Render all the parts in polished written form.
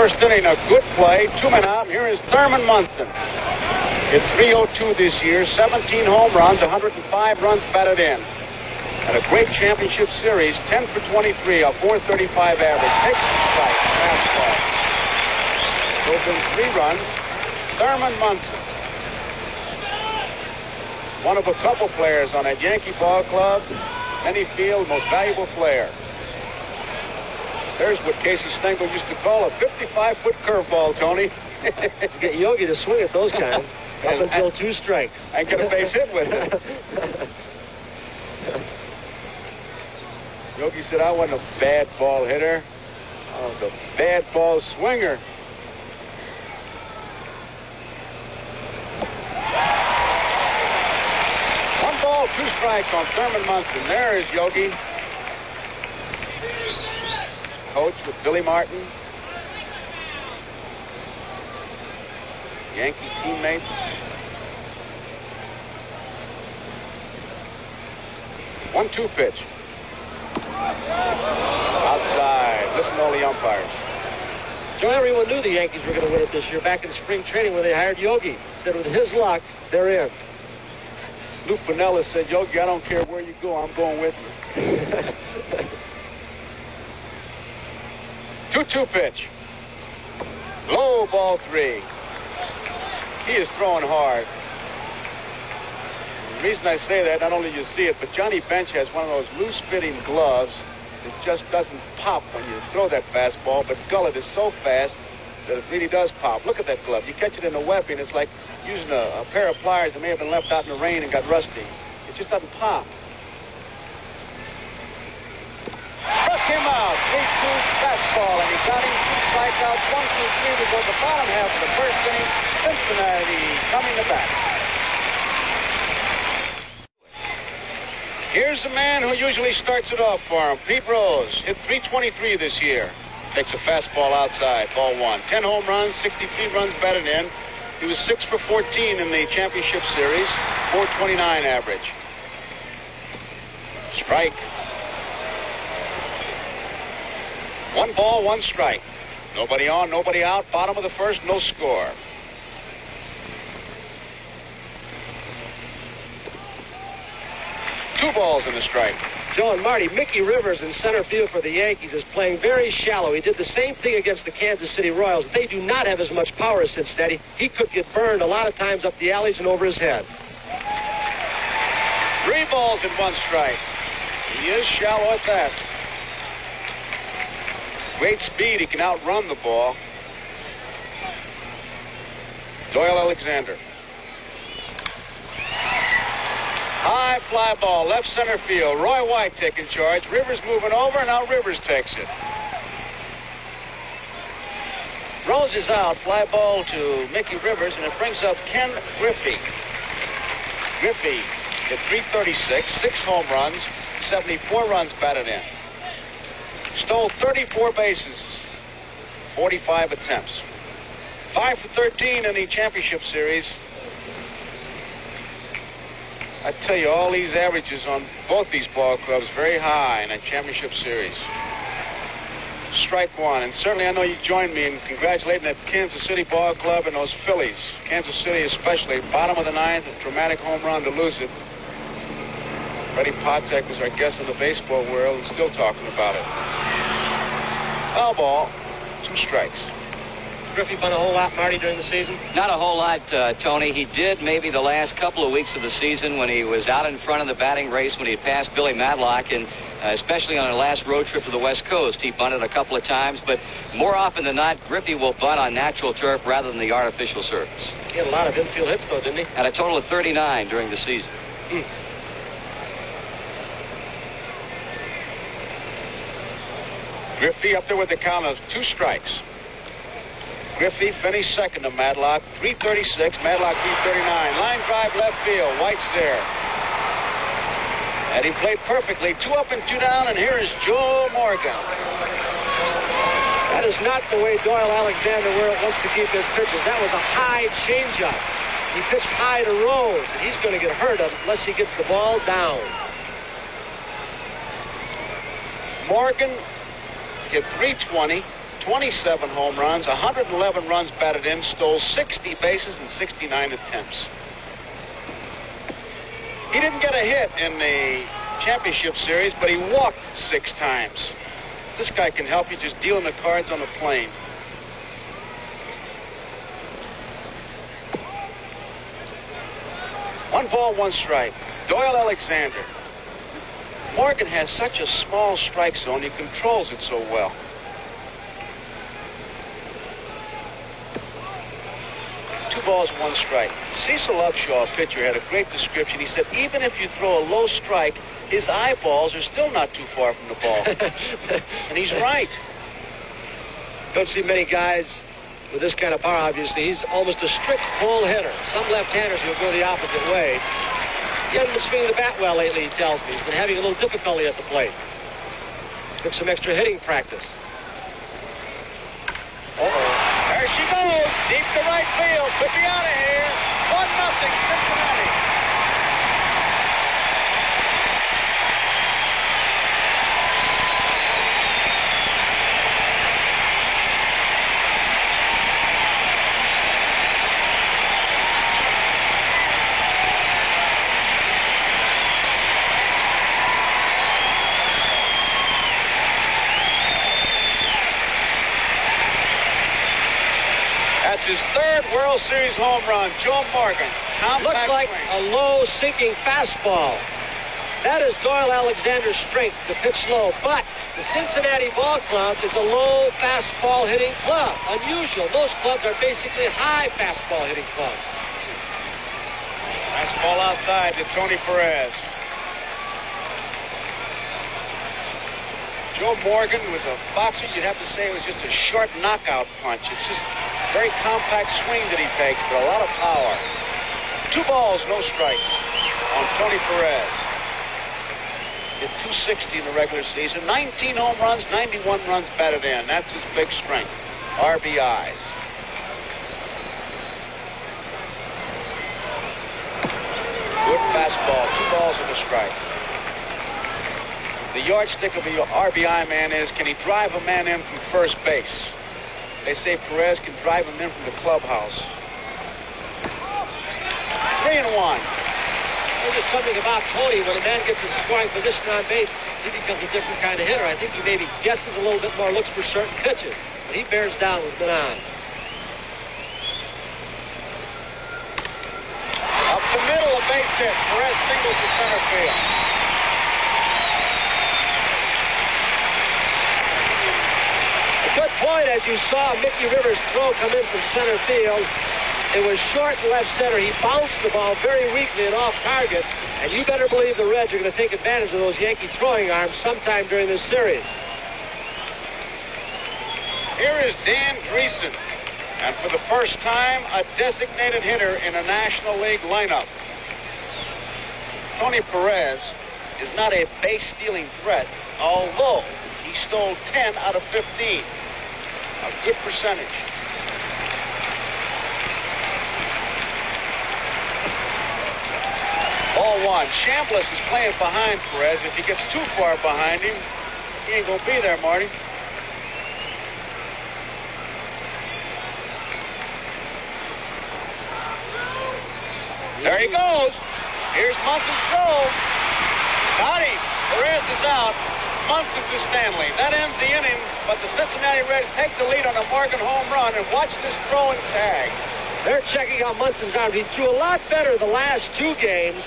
first inning, a good play. 2 men out. Here is Thurman Munson. Hit .302 this year, 17 home runs, 105 runs batted in. And a great championship series, 10 for 23, a .435 average. Takes a strike, fastball. Goes in 3 runs. Thurman Munson. One of a couple players on that Yankee ball club. Many feel most valuable player. There's what Casey Stengel used to call a 55-foot curveball, Tony. Get Yogi to swing at those kind up until 2 strikes. And get a base hit with it. Yogi said, I wasn't a bad ball hitter. I was a bad ball swinger. One ball, 2 strikes on Thurman Munson. There is Yogi. Coach with Billy Martin. Yankee teammates. One-two pitch. Outside. Listen to all the umpires. Joe, everyone knew the Yankees were going to win it this year back in spring training when they hired Yogi. Said with his luck, they're in. Lou Piniella said, Yogi, I don't care where you go, I'm going with you. 2-2 pitch. Low, ball 3. He is throwing hard. The reason I say that, not only do you see it, but Johnny Bench has one of those loose-fitting gloves that just doesn't pop when you throw that fastball, but Gullett is so fast that it really does pop. Look at that glove. You catch it in the webbing, it's like using a pair of pliers that may have been left out in the rain and got rusty. It just doesn't pop. Struck him out. 3-2 fastball, and he got him 2 strikeouts. 1, 2, 3 to go the bottom half of the first inning. Cincinnati coming to bat. Here's the man who usually starts it off for him. Pete Rose hit .323 this year. Takes a fastball outside, ball 1. 10 home runs, 63 runs batted in. He was 6 for 14 in the championship series, .429 average. Strike. 1 ball, 1 strike. Nobody on, nobody out. Bottom of the first, no score. Two balls and a strike. Joe and Marty, Mickey Rivers in center field for the Yankees is playing very shallow. He did the same thing against the Kansas City Royals. They do not have as much power as Cincinnati. He could get burned a lot of times up the alleys and over his head. 3 balls and 1 strike. He is shallow at that. Great speed. He can outrun the ball. Doyle Alexander. High fly ball, left center field. Roy White taking charge. Rivers moving over, and now Rivers takes it. Rose is out. Fly ball to Mickey Rivers, and it brings up Ken Griffey. Griffey hit .336, 6 home runs, 74 runs batted in. Stole 34 bases, 45 attempts. 5 for 13 in the championship series. I tell you, all these averages on both these ball clubs very high in a championship series. Strike 1, and certainly I know you join me in congratulating that Kansas City ball club and those Phillies. Kansas City especially, bottom of the 9th, a dramatic home run to lose it. Freddie Potzek was our guest in the baseball world and still talking about it. Foul ball, 2 strikes. Griffey won a whole lot, Marty, during the season? Not a whole lot, Tony. He did maybe the last couple of weeks of the season when he was out in front of the batting race when he had passed Billy Madlock, and especially on our last road trip to the West Coast. He bunted a couple of times, but more often than not, Griffey will bunt on natural turf rather than the artificial surface. He had a lot of infield hits, though, didn't he? Had a total of 39 during the season. Griffey up there with the count of 2 strikes. Griffey finished second to Madlock, .336. Madlock .339. Line drive left field. White's there. And he played perfectly. 2 up and 2 down, and here is Joe Morgan. That is not the way Doyle Alexander wants to keep his pitches. That was a high changeup. He pitched high to Rose, and he's going to get hurt unless he gets the ball down. Morgan hit .320, 27 home runs, 111 runs batted in, stole 60 bases in 69 attempts. He didn't get a hit in the championship series, but he walked 6 times. This guy can help you just dealing the cards on the plane. One ball, one strike. Doyle Alexander. Morgan has such a small strike zone. He controls it so well. Two balls, one strike. Cecil Upshaw, a pitcher, had a great description. He said, even if you throw a low strike, his eyeballs are still not too far from the ball. And he's right. Don't see many guys with this kind of power, obviously. He's almost a strict pull hitter. Some left-handers will go the opposite way. He hasn't been swinging the bat well lately, he tells me. He's been having a little difficulty at the plate. Took some extra hitting practice. There she goes. Deep to right field. Could be out of here. 1-0 Cincinnati. His third World Series home run. Joe Morgan. Looks like a low sinking fastball. That is Doyle Alexander's strength to pitch slow. But the Cincinnati Ball Club is a low fastball hitting club. Unusual. Most clubs are basically high fastball hitting clubs. Nice ball outside to Tony Perez. Joe Morgan was a boxer. You'd have to say it was just a short knockout punch. It's just very compact swing that he takes, but a lot of power. 2 balls, no strikes on Tony Perez. Hit 260 in the regular season. 19 home runs, 91 runs batted in. That's his big strength. RBIs. Good fastball. 2 balls and a strike. The yardstick of the RBI man is, can he drive a man in from first base? They say Perez can drive him in from the clubhouse. 3-1. There's just something about Tony. When a man gets in scoring position on base, he becomes a different kind of hitter. I think he maybe guesses a little bit more, looks for certain pitches. But he bears down with Manon. Up the middle, a base hit. Perez singles to center field. Good point, as you saw Mickey Rivers' throw come in from center field. It was short and left center. He bounced the ball very weakly and off target. And you better believe the Reds are going to take advantage of those Yankee throwing arms sometime during this series. Here is Dan Dreesen. And for the first time, a designated hitter in a National League lineup. Tony Perez is not a base-stealing threat, although he stole 10 out of 15. A good percentage. Ball 1. Chambliss is playing behind Perez. If he gets too far behind him, he ain't gonna be there, Marty. There he goes. Here's Munson's throw. Got him. Perez is out. Munson to Stanley. That ends the inning, but the Cincinnati Reds take the lead on a Morgan home run, and watch this throw and tag. They're checking out Munson's arm. He threw a lot better the last 2 games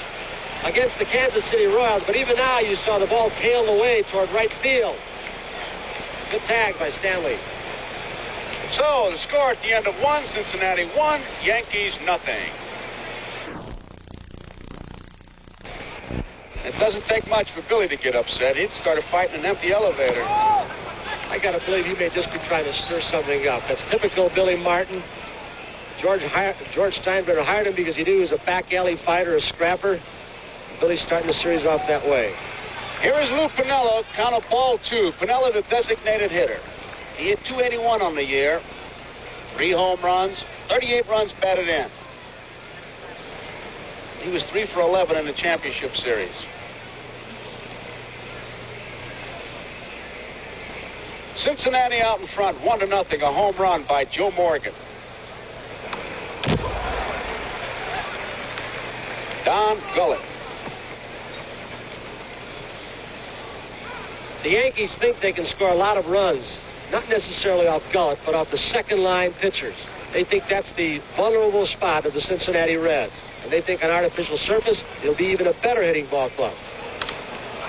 against the Kansas City Royals, but even now you saw the ball tail away toward right field. Good tag by Stanley. So the score at the end of 1, Cincinnati 1, Yankees nothing. It doesn't take much for Billy to get upset. He'd start a fight in an empty elevator. I got to believe he may just be trying to stir something up. That's typical Billy Martin. George Steinbrenner hired him because he knew he was a back alley fighter, a scrapper. Billy's starting the series off that way. Here is Lou Piniella, count of ball 2. Piniella, the designated hitter. He hit .281 on the year. 3 home runs, 38 runs batted in. He was 3 for 11 in the championship series. Cincinnati out in front, 1-0, a home run by Joe Morgan. Don Gullett. The Yankees think they can score a lot of runs, not necessarily off Gullett, but off the second-line pitchers. They think that's the vulnerable spot of the Cincinnati Reds. And they think on artificial surface, it'll be even a better hitting ball club.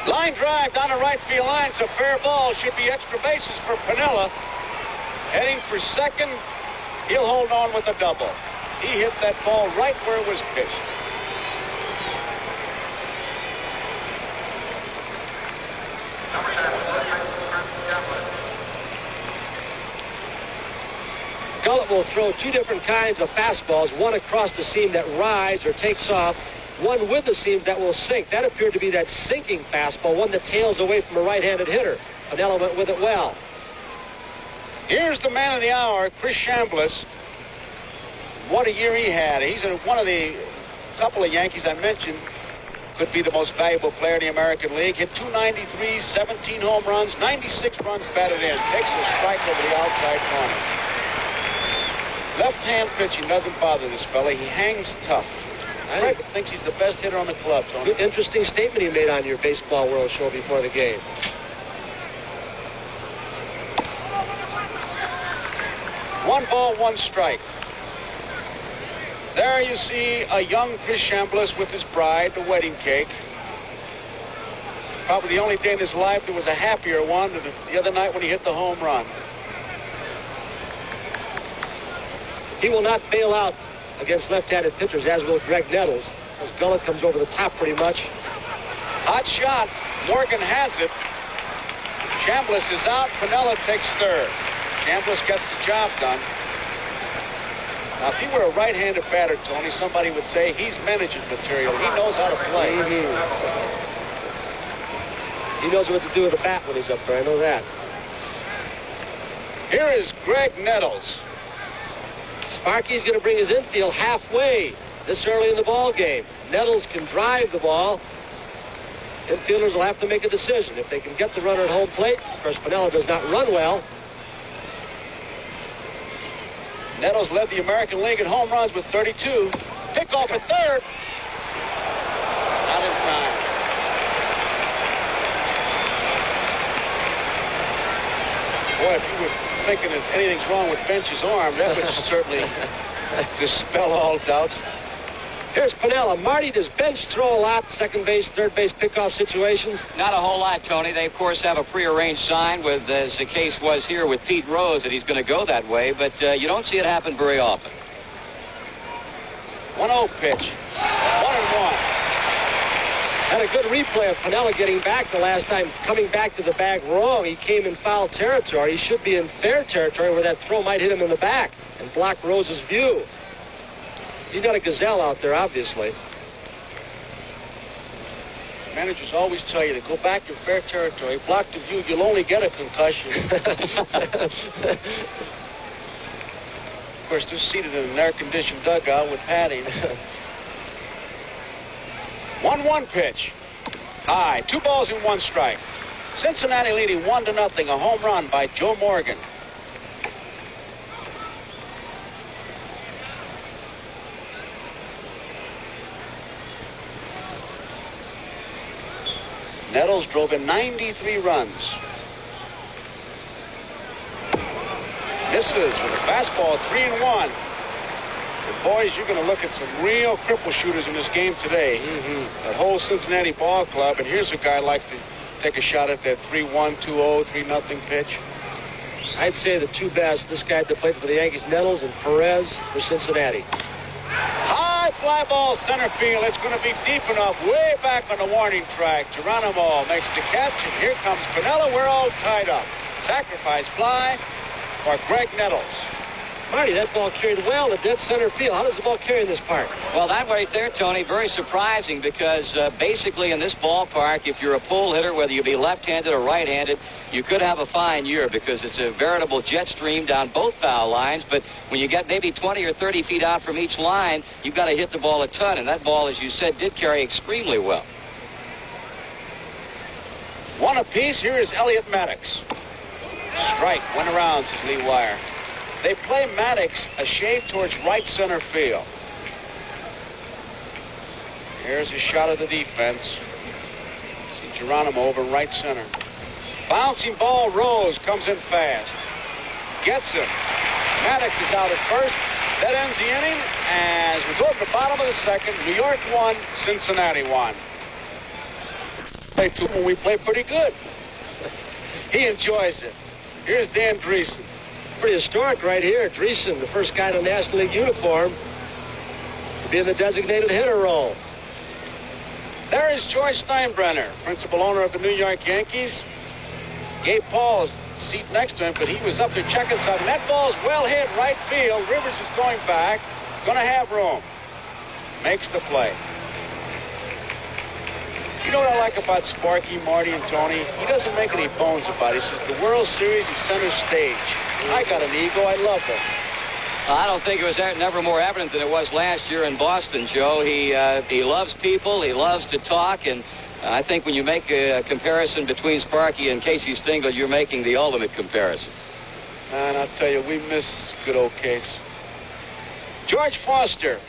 Line drive down the right field line. It's a fair ball. Should be extra bases for Piniella. Heading for second. He'll hold on with a double. He hit that ball right where it was pitched. Gullett will throw two different kinds of fastballs, one across the seam that rides or takes off, one with the seams that will sink. That appeared to be that sinking fastball, one that tails away from a right-handed hitter. Piniella went with it well. Here's the man of the hour, Chris Chambliss. What a year he had. He's one of the couple of Yankees I mentioned. Could be the most valuable player in the American League. Hit 293, 17 home runs, 96 runs batted in. Takes a strike over the outside corner. Left-hand pitching doesn't bother this fella. He hangs tough. Craig thinks he's the best hitter on the club, Tony. Good, interesting statement he made on your Baseball World show before the game. One ball, one strike. There you see a young Chris Chambliss with his bride, the wedding cake. Probably the only day in his life that was a happier one than the other night when he hit the home run. He will not bail out against left-handed pitchers, as will Greg Nettles, as Gullett comes over the top pretty much. Hot shot. Morgan has it. Chambliss is out. Piniella takes third. Chambliss gets the job done. Now, if he were a right-handed batter, Tony, somebody would say he's manager's material. He knows how to play. He knows what to do with the bat when he's up there. I know that. Here is Greg Nettles. Sparky's going to bring his infield halfway this early in the ball game. Nettles can drive the ball. Infielders will have to make a decision. If they can get the runner at home plate, of course, Piniella does not run well. Nettles led the American League in home runs with 32. Pickoff at third. Not in time. Boy, if you were thinking that anything's wrong with Bench's arm, that would certainly dispel all doubts. Here's Piniella. Marty, does Bench throw a lot? Second base, third base pickoff situations? Not a whole lot, Tony. They, of course, have a prearranged sign, with, as the case was here with Pete Rose, that he's going to go that way, but you don't see it happen very often. 1-0 pitch. 1-1. Had a good replay of Piniella getting back the last time, coming back to the bag wrong. He came in foul territory. He should be in fair territory where that throw might hit him in the back and block Rose's view. He's got a gazelle out there, obviously. Managers always tell you to go back to fair territory. Block the view, you'll only get a concussion. Of course, they're seated in an air-conditioned dugout with padding. 1-1 pitch. High. 2 balls and 1 strike. Cincinnati leading 1-0. A home run by Joe Morgan. Nettles drove in 93 runs. Misses with a fastball, 3-1. And boys, you're going to look at some real cripple shooters in this game today. That whole Cincinnati ball club, and here's a guy who likes to take a shot at that 3-1, 2-0, 3-0 pitch. I'd say the two best, this guy that played for the Yankees, Nettles, and Perez for Cincinnati. High fly ball center field. It's going to be deep enough, way back on the warning track. Geronimo makes the catch, and here comes Piniella. We're all tied up. Sacrifice fly for Greg Nettles. Marty, that ball carried well to dead center field. How does the ball carry in this park? Well, that right there, Tony, very surprising, because basically in this ballpark, if you're a pull hitter, whether you be left-handed or right-handed, you could have a fine year because it's a veritable jet stream down both foul lines. But when you get maybe 20 or 30 feet out from each line, you've got to hit the ball a ton. And that ball, as you said, did carry extremely well. 1 apiece. Here is Elliot Maddox. Strike. Went around, says Lee Wire. They play Maddox a shade towards right center field. Here's a shot of the defense. See Geronimo over right center. Bouncing ball. Rose comes in fast. Gets him. Maddox is out at first. That ends the inning. As we go to the bottom of the second, New York 1, Cincinnati 1. We play pretty good. He enjoys it. Here's Dan Dreesen. Pretty historic right here. Dreesen, the first guy in a National League uniform to be in the designated hitter role. There is George Steinbrenner, principal owner of the New York Yankees. Gabe Paul is seat next to him, but he was up there checking something. That ball's well hit right field. Rivers is going back. Going to have room. Makes the play. You know what I like about Sparky, Marty, and Tony? He doesn't make any bones about it. He says the World Series is center stage. I got an ego. I love it. I don't think it was never more evident than it was last year in Boston, Joe. He loves people. He loves to talk. And I think when you make a comparison between Sparky and Casey Stengel, you're making the ultimate comparison. And I'll tell you, we miss good old Case. George Foster.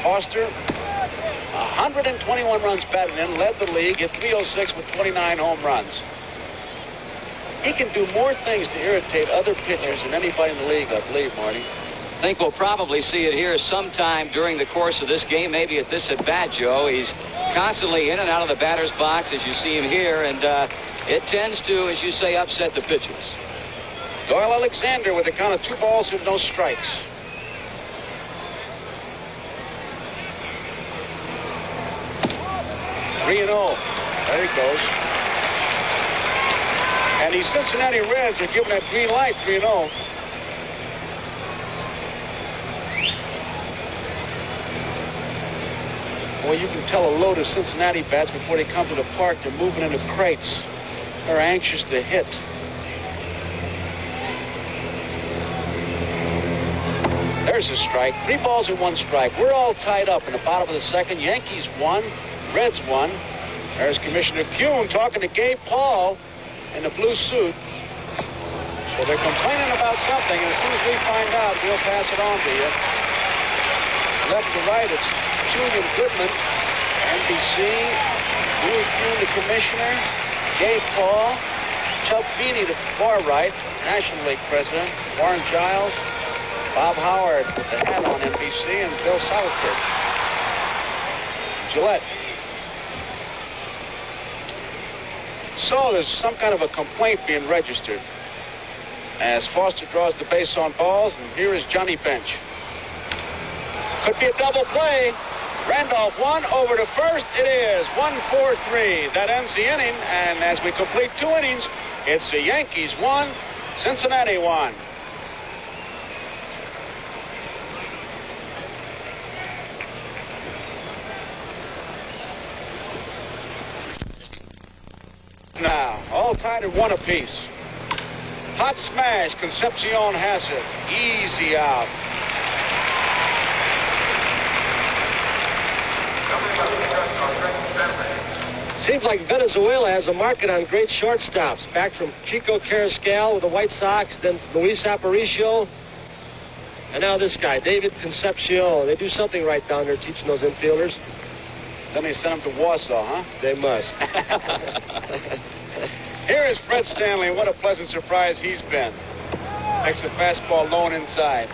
Foster, 121 runs batted in, led the league at 306 with 29 home runs. He can do more things to irritate other pitchers than anybody in the league, I believe, Marty. I think we'll probably see it here sometime during the course of this game, maybe at this at-bat, Joe. He's constantly in and out of the batter's box, as you see him here, and it tends to, as you say, upset the pitchers. Doyle Alexander with a count of 2 balls and no strikes. Three and 0. There he goes. And the Cincinnati Reds are giving that green light, 3-0. Boy, you can tell a load of Cincinnati bats before they come to the park. They're moving into crates. They're anxious to hit. There's a strike. 3 balls and 1 strike. We're all tied up in the bottom of the second. Yankees won. Reds won. There's Commissioner Kuhn talking to Gabe Paul in the blue suit. So they're complaining about something, and as soon as we find out, we'll pass it on to you. Left to right, it's Julian Goodman, NBC, Louis Kuhn, the commissioner, Gabe Paul, Chuck Feeney, the far right, National League president, Warren Giles, Bob Howard with the hat on NBC, and Bill Solitaire. Gillette. So there's some kind of a complaint being registered as Foster draws the base on balls, and here is Johnny Bench. Could be a double play. Randolph 1 over to first. It is 1-4-3. That ends the inning, and as we complete 2 innings, it's the Yankees 1, Cincinnati 1. Now, all tied at 1 apiece. Hot smash. Concepcion has it. Easy out. Seems like Venezuela has a market on great shortstops. Back from Chico Carrascal with the White Sox, then Luis Aparicio, and now this guy, David Concepcion. They do something right down there teaching those infielders. Then they sent him to Warsaw, huh? They must. Here is Fred Stanley. What a pleasant surprise he's been. Takes a fastball low and inside.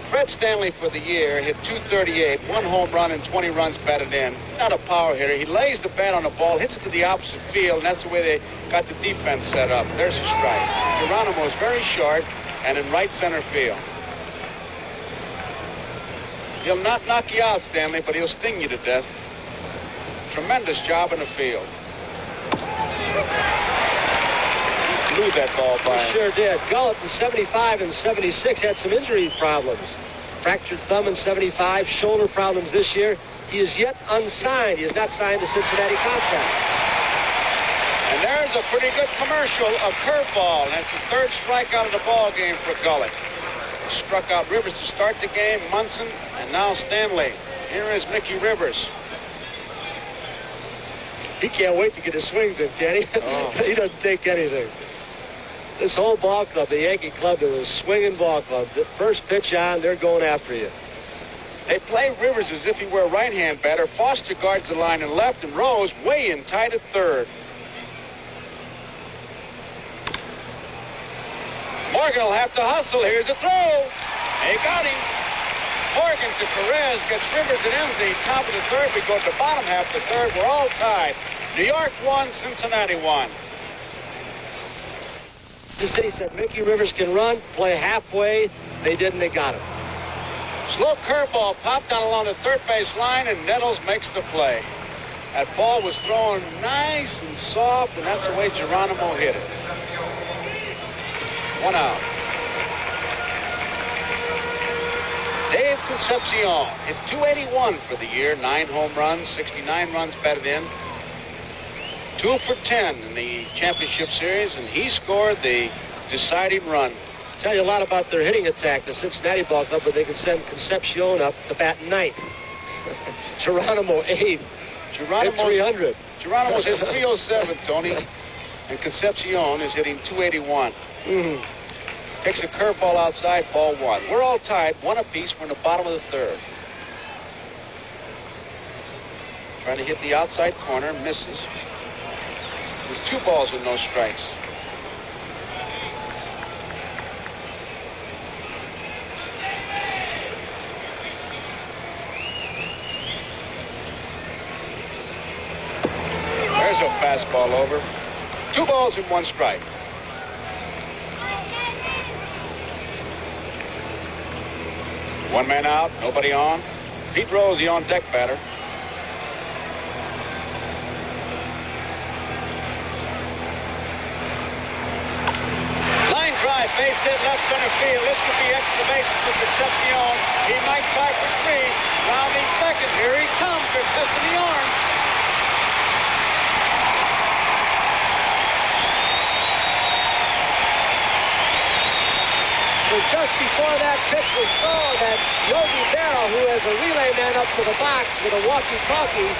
Fred Stanley for the year hit .238, 1 home run and 20 runs batted in. Not a power hitter. He lays the bat on the ball, hits it to the opposite field, and that's the way they got the defense set up. There's a strike. Geronimo is very short and in right center field. He'll not knock you out, Stanley, but he'll sting you to death. Tremendous job in the field. He blew that ball by. He sure did. Gullett in 75 and 76 had some injury problems. Fractured thumb in 75, shoulder problems this year. He is yet unsigned. He has not signed a Cincinnati contract. And there's a pretty good commercial, a curveball. And that's the 3rd strikeout of the ball game for Gullett. Struck out Rivers to start the game, Munson, and now Stanley. Here is Mickey Rivers. He can't wait to get his swings in, can he? Oh. He doesn't take anything. This whole ball club, the Yankee club, is a swinging ball club. The first pitch on, they're going after you. They play Rivers as if he were a right-hand batter. Foster guards the line in left, and Rose way in tight at third. Morgan will have to hustle. Here's a throw. They got him. Morgan to Perez, gets Rivers and ends the top of the third. We go to bottom half of the third. We're all tied. New York 1, Cincinnati 1. The city said Mickey Rivers can run, play halfway. They didn't. They got him. Slow curveball popped down along the third base line, and Nettles makes the play. That ball was thrown nice and soft, and that's the way Geronimo hit it. 1 out. Dave Concepcion hit .281 for the year, 9 home runs, 69 runs batted in, 2 for 10 in the championship series, and he scored the deciding run. Tell you a lot about their hitting attack, the Cincinnati ball club, but they can send Concepcion up to bat 9th. Geronimo 8th. Geronimo 300. Geronimo's hit .307, Tony, and Concepcion is hitting .281. Mm-hmm. Takes a curveball outside, ball 1. We're all tied, 1 apiece. We're in the bottom of the third. Trying to hit the outside corner, misses. There's 2 balls with no strikes. There's a fastball over. 2 balls and 1 strike. One man out, nobody on. Pete Rose, the on-deck batter. Line drive, base hit, left center field. This could be extra bases for Concepcion. He might try for 3. Rounding second. Here he comes. They're testing the arm. Just before that pitch was thrown, that Yogi Berra, who is a relay man up to the box with a walkie-talkie,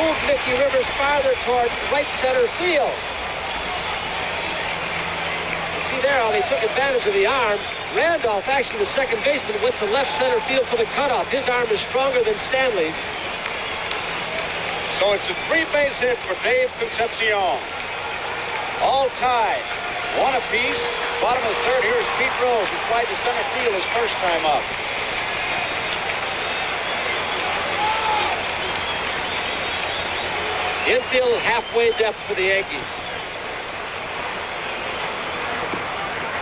moved Mickey Rivers farther toward right center field. You see there how they took advantage of the arms. Randolph, actually the second baseman, went to left center field for the cutoff. His arm is stronger than Stanley's. So it's a 3-base hit for Dave Concepcion. All tied, 1 apiece. Bottom of the third, here is Pete Rose, who tried to center field his first time up. Infield halfway depth for the Yankees.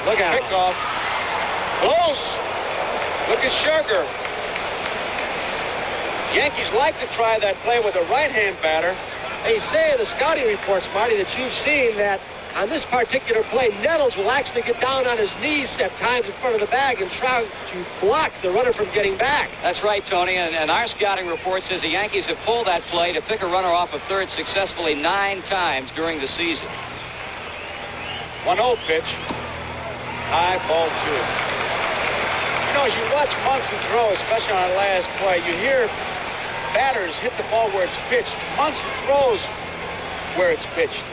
Look out. Pickoff. Close. Look at Sugar. Yankees like to try that play with a right-hand batter. They say in the scouting reports, Marty, that you've seen that on this particular play, Nettles will actually get down on his knees at times in front of the bag and try to block the runner from getting back. That's right, Tony, and our scouting report says the Yankees have pulled that play to pick a runner off of third successfully 9 times during the season. 1-0 pitch. High, ball 2. You know, as you watch Munson throw, especially on the last play, you hear batters hit the ball where it's pitched. Munson throws where it's pitched.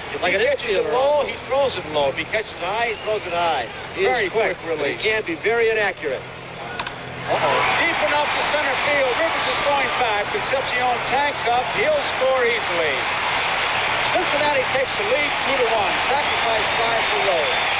If he catches it low, he throws it low. If he catches it high, he throws it high. Very quick release. He can be very inaccurate. Deep enough to center field. Rivers is going back. Concepcion tanks up. He'll score easily. Cincinnati takes the lead 2-1. Sacrifice fly for Rose.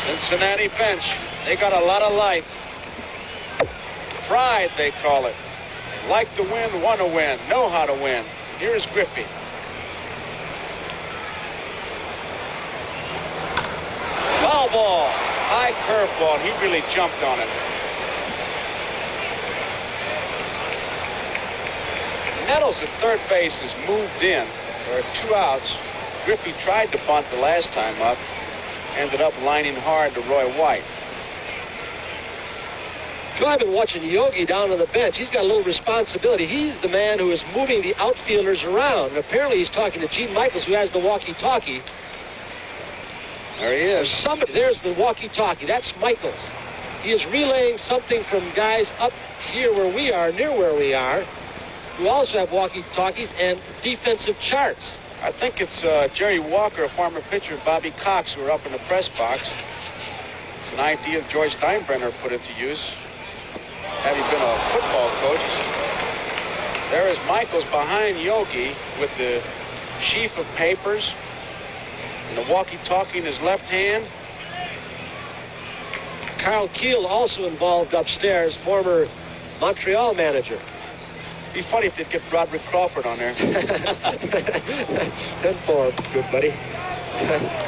Cincinnati bench. They got a lot of life. Pride, they call it. Like to win, want to win, know how to win. Here's Griffey. Foul ball. High curveball. He really jumped on it. Nettles at third base is moved in. There are 2 outs. Griffey tried to bunt the last time up. Ended up lining hard to Roy White. So I've been watching Yogi down on the bench. He's got a little responsibility. He's the man who is moving the outfielders around. And apparently he's talking to Gene Michaels, who has the walkie-talkie. There he is. There's the walkie-talkie. That's Michaels. He is relaying something from guys up here where we are, near where we are, who also have walkie-talkies and defensive charts. I think it's Jerry Walker, a former pitcher, and Bobby Cox, who are up in the press box. It's an idea George Steinbrenner put into use, having been a football coach. There is Michaels behind Yogi with the sheaf of papers and the walkie-talkie in his left hand. Carl Keel also involved upstairs, former Montreal manager. It'd be funny if they'd get Broderick Crawford on there. 10-4, good buddy.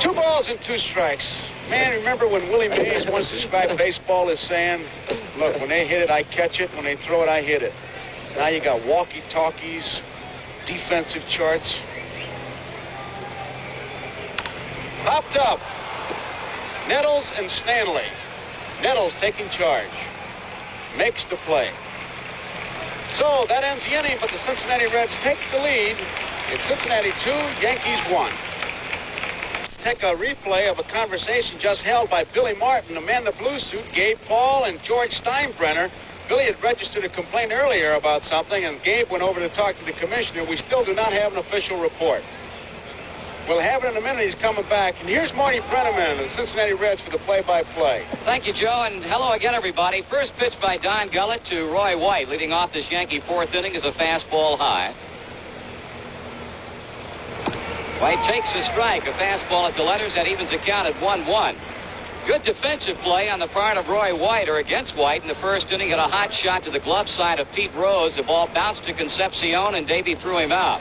2 balls and 2 strikes. Man, remember when Willie Mays once described baseball as saying, look, when they hit it, I catch it. When they throw it, I hit it. Now you got walkie-talkies, defensive charts. Popped up. Nettles and Stanley. Nettles taking charge. Makes the play. So that ends the inning, but the Cincinnati Reds take the lead. It's Cincinnati 2, Yankees 1. Take a replay of a conversation just held by Billy Martin, the man in the blue suit, Gabe Paul, and George Steinbrenner. Billy had registered a complaint earlier about something, and Gabe went over to talk to the commissioner. We still do not have an official report. We'll have it in a minute. He's coming back. And here's Marty Brenneman of the Cincinnati Reds for the play-by-play. Thank you, Joe, and hello again, everybody. First pitch by Don Gullett to Roy White, leading off this Yankee 4th inning, is a fastball high. White takes a strike, a fastball at the letters. That evens the count at 1-1. Good defensive play on the part of Roy White, or against White, in the first inning. Had a hot shot to the glove side of Pete Rose. The ball bounced to Concepcion, and Davey threw him out.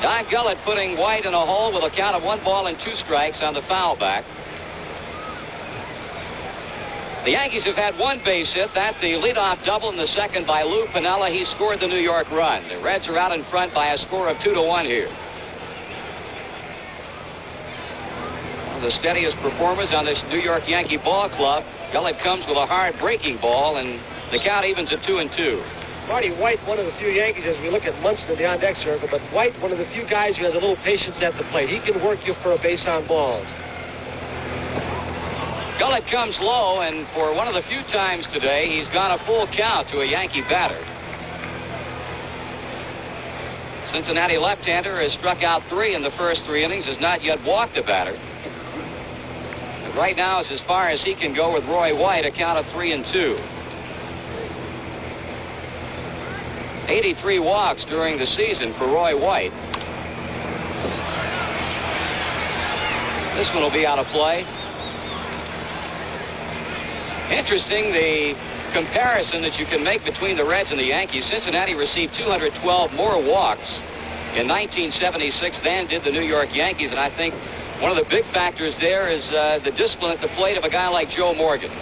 Don Gullett putting White in a hole with a count of 1 ball and 2 strikes on the foul back. The Yankees have had 1 base hit. That the leadoff double in the second by Lou Piniella. He scored the New York run. The Reds are out in front by a score of 2-1 here. One of the steadiest performers on this New York Yankee ball club. Gullett comes with a hard breaking ball, and the count evens at 2-2. Marty White, one of the few Yankees, as we look at Munson in the on-deck circle, but White, one of the few guys who has a little patience at the plate. He can work you for a base on balls. Gullett comes low, and for one of the few times today, he's gone a full count to a Yankee batter. Cincinnati left-hander has struck out 3 in the first 3 innings, has not yet walked a batter. And right now is as far as he can go with Roy White, a count of 3-2. 83 walks during the season for Roy White. This one will be out of play. Interesting, the comparison that you can make between the Reds and the Yankees. Cincinnati received 212 more walks in 1976 than did the New York Yankees, and I think one of the big factors there is the discipline at the plate of a guy like Joe Morgan.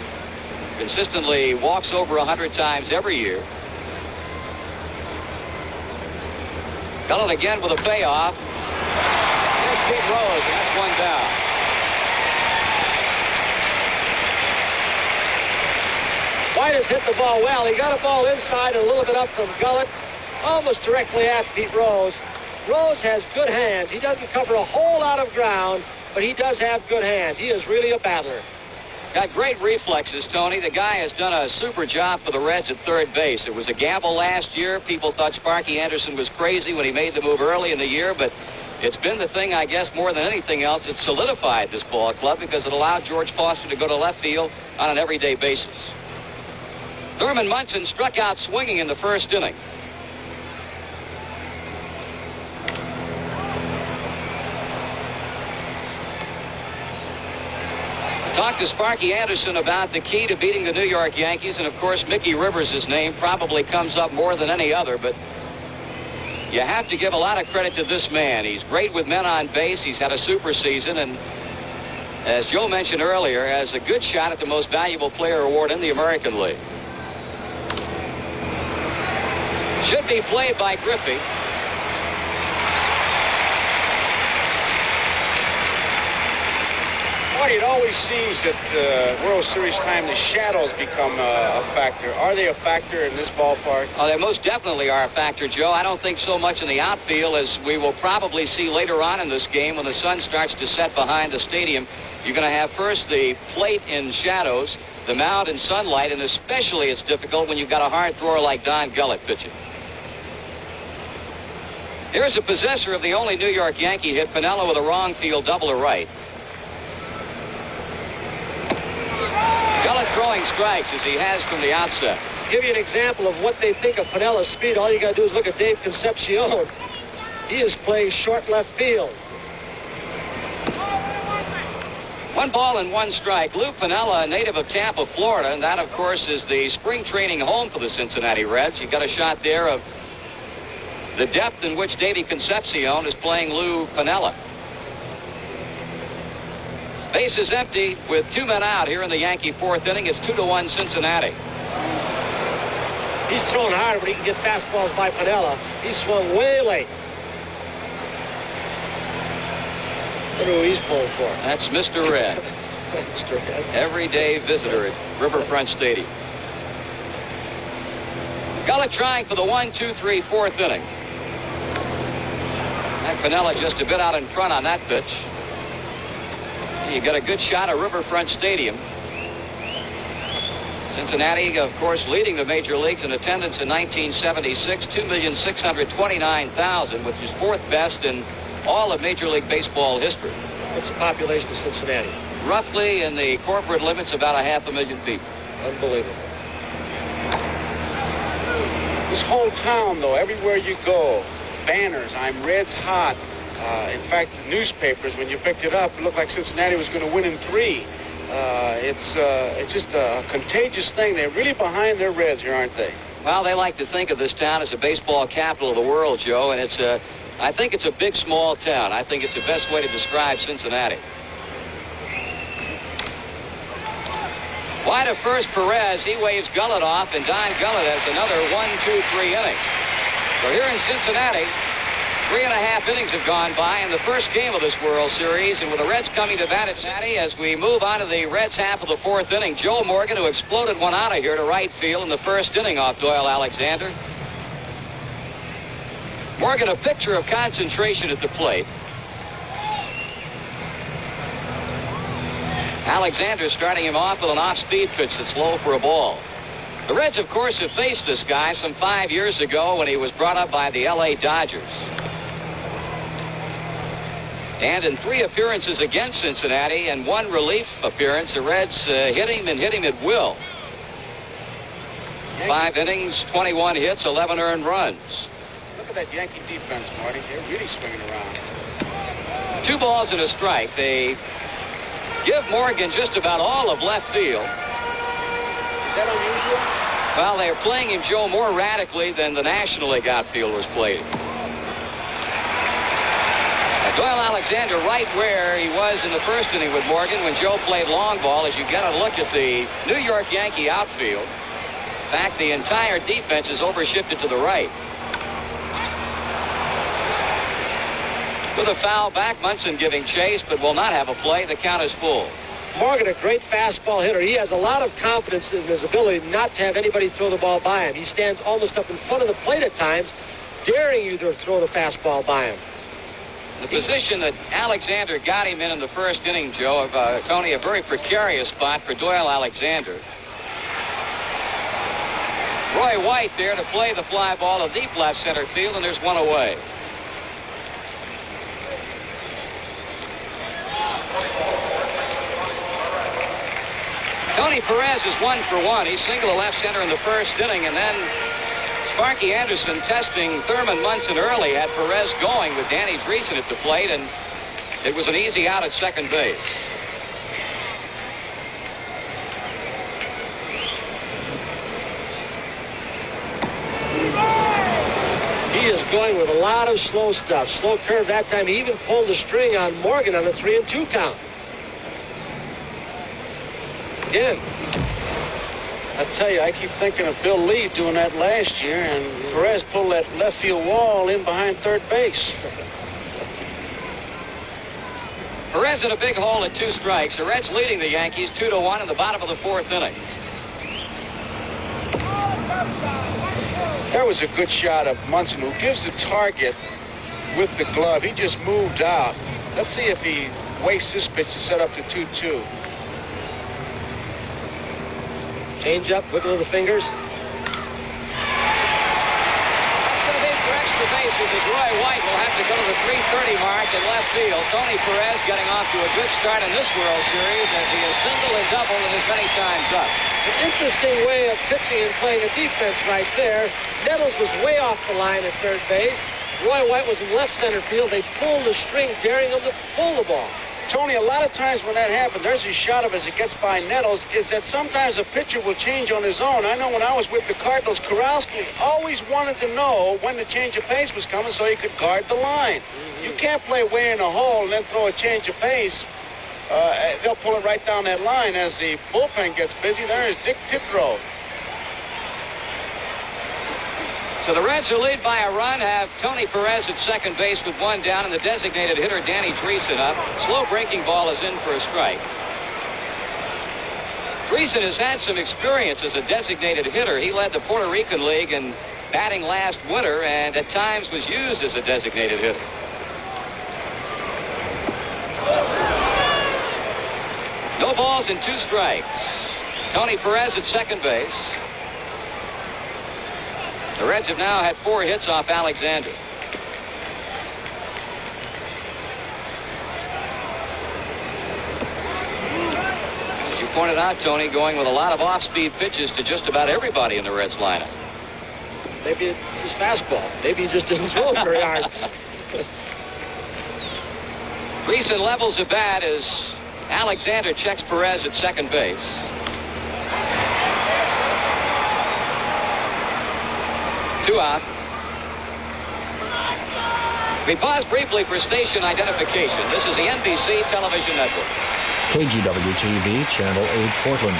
Consistently walks over 100 times every year. Gullett again with a payoff. Here's Pete Rose, and that's 1 down. White has hit the ball well. He got a ball inside, a little bit up from Gullett, almost directly at Pete Rose. Rose has good hands. He doesn't cover a whole lot of ground, but he does have good hands. He is really a battler. Got great reflexes, Tony. The guy has done a super job for the Reds at third base. It was a gamble last year. People thought Sparky Anderson was crazy when he made the move early in the year, but it's been the thing, I guess, more than anything else. It solidified this ball club because it allowed George Foster to go to left field on an everyday basis. Thurman Munson struck out swinging in the first inning. Talked to Sparky Anderson about the key to beating the New York Yankees, and of course Mickey Rivers' name probably comes up more than any other, but you have to give a lot of credit to this man. He's great with men on base. He's had a super season, and as Joe mentioned earlier, has a good shot at the most valuable player award in the American League. Should be played by Griffey. Marty, it always seems that World Series time, the shadows become a factor. Are they a factor in this ballpark? Oh, they most definitely are a factor, Joe. I don't think so much in the outfield as we will probably see later on in this game when the sun starts to set behind the stadium. You're going to have first the plate in shadows, the mound in sunlight, and especially it's difficult when you've got a hard thrower like Don Gullett pitching. Here's a possessor of the only New York Yankee hit, Piniella, with a wrong field double to right. Gullett throwing strikes as he has from the outset. Give you an example of what they think of Piniella's speed. All you got to do is look at Dave Concepcion. He is playing short left field. 1 ball and 1 strike. Lou Piniella, a native of Tampa, Florida, and that, of course, is the spring training home for the Cincinnati Reds. You got a shot there of the depth in which Davey Concepcion is playing Lou Piniella. Base is empty with 2 men out here in the Yankee 4th inning. It's 2-1 Cincinnati. He's throwing hard, but he can get fastballs by Piniella. He swung way late. Look at who he's pulling for. That's Mr. Red. Mr. Red. Everyday visitor at Riverfront Stadium. Gullett trying for the 1-2-3 4th inning. And Piniella just a bit out in front on that pitch. You got a good shot at Riverfront Stadium. Cincinnati, of course, leading the major leagues in attendance in 1976, 2,629,000, which is 4th best in all of Major League Baseball history. What's the population of Cincinnati? Roughly in the corporate limits, about 500,000 people. Unbelievable. This whole town, though, everywhere you go, banners, I'm Reds hot. In fact, the newspapers, when you picked it up, it looked like Cincinnati was going to win in 3. It's just a contagious thing. They're really behind their Reds here, aren't they? Well, they like to think of this town as a baseball capital of the world, Joe, and I think it's a big, small town. I think it's the best way to describe Cincinnati. Wide of first, Perez. He waves Gullett off, and Don Gullett has another 1-2-3 inning. So here in Cincinnati, 3.5 innings have gone by in the first game of this World Series, and with the Reds coming to bat at Cincinnati as we move on to the Reds half of the 4th inning. Joe Morgan, who exploded one out of here to right field in the first inning off Doyle Alexander. Morgan, a picture of concentration at the plate. Alexander starting him off with an off-speed pitch that's low for a ball. The Reds, of course, have faced this guy some 5 years ago when he was brought up by the L.A. Dodgers. And in 3 appearances against Cincinnati and 1 relief appearance, the Reds hit him at will. 5 innings, 21 hits, 11 earned runs. Look at that Yankee defense, Marty. They're really swinging around. 2 balls and a strike. They give Morgan just about all of left field. Is that unusual? Well, they're playing him, Joe, more radically than the National League outfielders played him. Doyle Alexander right where he was in the first inning with Morgan when Joe played long ball. As you get a look at the New York Yankee outfield, in fact, the entire defense is overshifted to the right. With a foul back, Munson giving chase, but will not have a play. The count is full. Morgan, a great fastball hitter. He has a lot of confidence in his ability not to have anybody throw the ball by him. He stands almost up in front of the plate at times, daring you to throw the fastball by him. The position that Alexander got him in the first inning, Joe, Tony, a very precarious spot for Doyle Alexander. Roy White there to play the fly ball to deep left center field, and there's one away. Tony Perez is 1 for 1. He singled to left center in the first inning, and then Sparky Anderson testing Thurman Munson early had Perez going with Danny Dreesen at the plate, and it was an easy out at second base. He is going with a lot of slow stuff. Slow curve that time. He even pulled the string on Morgan on the 3-2 count. Again. I tell you, I keep thinking of Bill Lee doing that last year, and Perez pulled that left field wall in behind third base. Perez in a big hole at 2 strikes. The Reds leading the Yankees 2-1 in the bottom of the 4th inning. That was a good shot of Munson, who gives the target with the glove. He just moved out. Let's see if he wastes this pitch to set up the 2-2. Change up, wiggle of the fingers. Bases as Roy White will have to go to the 330 mark in left field. Tony Perez getting off to a good start in this World Series as he has singled and doubled and as many times up. It's an interesting way of pitching and playing a defense right there. Nettles was way off the line at third base. Roy White was in left center field. They pulled the string, daring him to pull the ball. Tony, a lot of times when that happens, there's a shot of as it gets by Nettles, is that sometimes a pitcher will change on his own. I know when I was with the Cardinals, Kurowski always wanted to know when the change of pace was coming so he could guard the line. You can't play way in a hole and then throw a change of pace. They'll pull it right down that line as the bullpen gets busy. There's Dick Tittrow. So the Reds, who lead by a run, have Tony Perez at second base with 1 down, and the designated hitter Danny Dreesen up. Slow breaking ball is in for a strike. Dreesen has had some experience as a designated hitter. He led the Puerto Rican League in batting last winter and at times was used as a designated hitter. No balls and 2 strikes. Tony Perez at second base. The Reds have now had 4 hits off Alexander. As you pointed out, Tony, going with a lot of off-speed pitches to just about everybody in the Reds lineup. Maybe it's his fastball. Maybe he just didn't throw it very hard. Dreesen levels a bat as Alexander checks Perez at second base. Two out. We pause briefly for station identification. This is the NBC television network. KGW-TV, Channel 8, Portland.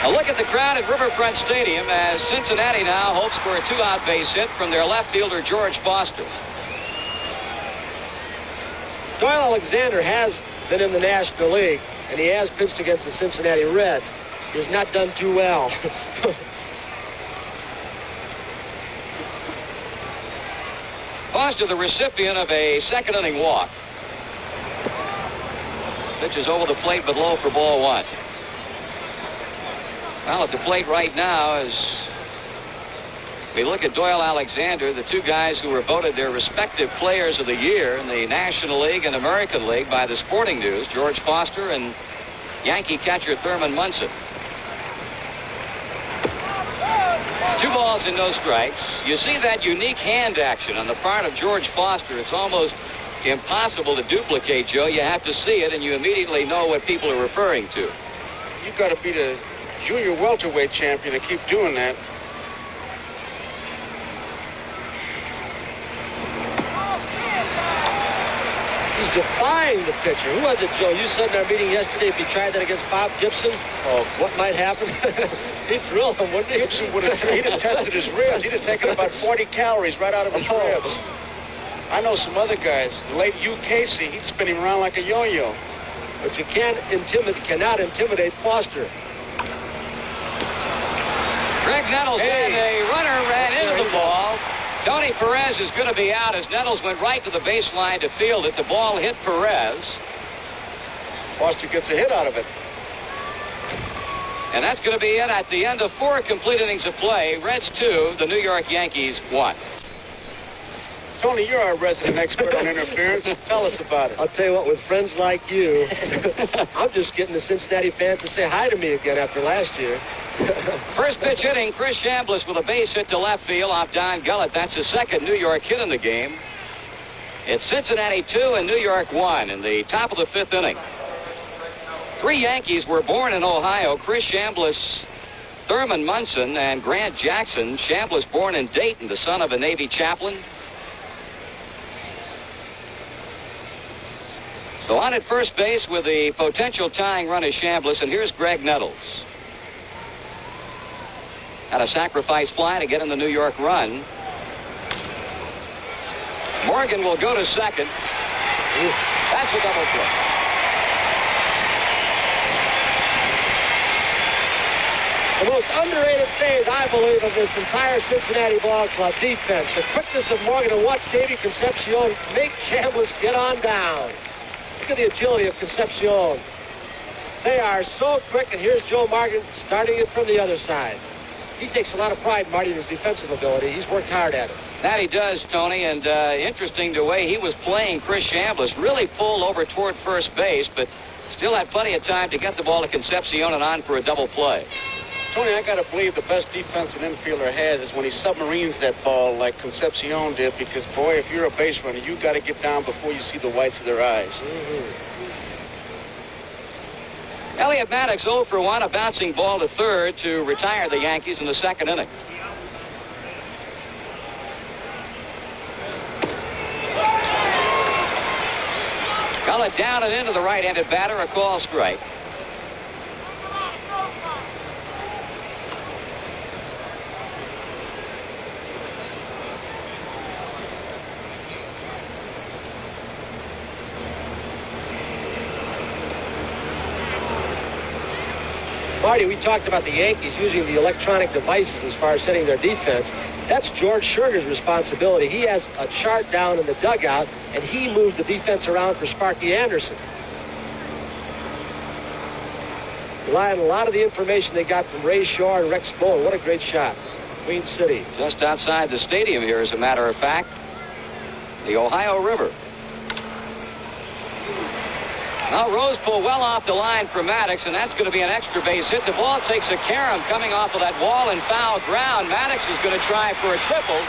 A look at the crowd at Riverfront Stadium as Cincinnati now hopes for a 2-out base hit from their left fielder, George Foster. Doyle Alexander has been in the National League, and he has pitched against the Cincinnati Reds. He has not done too well. Foster, the recipient of a second inning walk. Pitch is over the plate but low for ball 1. Well, at the plate right now as we look at Doyle Alexander, the 2 guys who were voted their respective players of the year in the National League and American League by the Sporting News, George Foster and Yankee catcher Thurman Munson. 2 balls and no strikes. You see that unique hand action on the part of George Foster. It's almost impossible to duplicate, Joe. You have to see it, and you immediately know what people are referring to. You've got to be the junior welterweight champion to keep doing that. He's defying the pitcher. Who was it, Joe? You said in our meeting yesterday if he tried that against Bob Gibson, what might happen? He'd drill him, wouldn't he? Gibson would have tested his ribs. He'd have taken about 40 calories right out of his ribs. I know some other guys. The late Hugh Casey, he'd spin him around like a yo-yo. But you cannot intimidate Foster. Greg Nettles and a runner ran into the ball. Tony Perez is going to be out as Nettles went right to the baseline to field it. The ball hit Perez. Foster gets a hit out of it. And that's going to be it at the end of 4 complete innings of play. Reds 2, the New York Yankees 1. Tony, you're our resident expert on interference. Tell us about it. I'll tell you what, with friends like you, I'm just getting the Cincinnati fans to say hi to me again after last year. First pitch hitting, Chris Chambliss with a base hit to left field off Don Gullett. That's his second New York hit in the game. It's Cincinnati 2 and New York 1 in the top of the 5th inning. 3 Yankees were born in Ohio. Chris Chambliss, Thurman Munson, and Grant Jackson. Chambliss born in Dayton, the son of a Navy chaplain. So on at first base with the potential tying run is Chambliss, and here's Greg Nettles. Had a sacrifice fly to get in the New York run. Morgan will go to second. That's a double play. The most underrated phase, I believe, of this entire Cincinnati ball club defense. The quickness of Morgan, to watch Davey Concepcion make Chambliss get on down. Look at the agility of Concepcion. They are so quick, and here's Joe Morgan starting it from the other side. He takes a lot of pride, Marty, in his defensive ability. He's worked hard at it. That he does, Tony, and interesting the way he was playing Chris Chambliss. Really pulled over toward first base, but still had plenty of time to get the ball to Concepcion and on for a double play. Tony, I got to believe the best defensive infielder has is when he submarines that ball like Concepcion did, because, boy, if you're a base runner, you got to get down before you see the whites of their eyes. Elliot Maddox 0 for 1, a bouncing ball to third to retire the Yankees in the second inning. Got it down and into the right-handed batter, a call strike. Marty, we talked about the Yankees using the electronic devices as far as setting their defense. That's George Scherger's responsibility. He has a chart down in the dugout, and he moves the defense around for Sparky Anderson. Relying on a lot of the information they got from Ray Shaw and Rex Bowen. What a great shot. Queen City. Just outside the stadium here, as a matter of fact. The Ohio River. Now Rose pulled well off the line for Maddox, and that's going to be an extra base hit. The ball takes a carom coming off of that wall in foul ground. Maddox is going to try for a triple.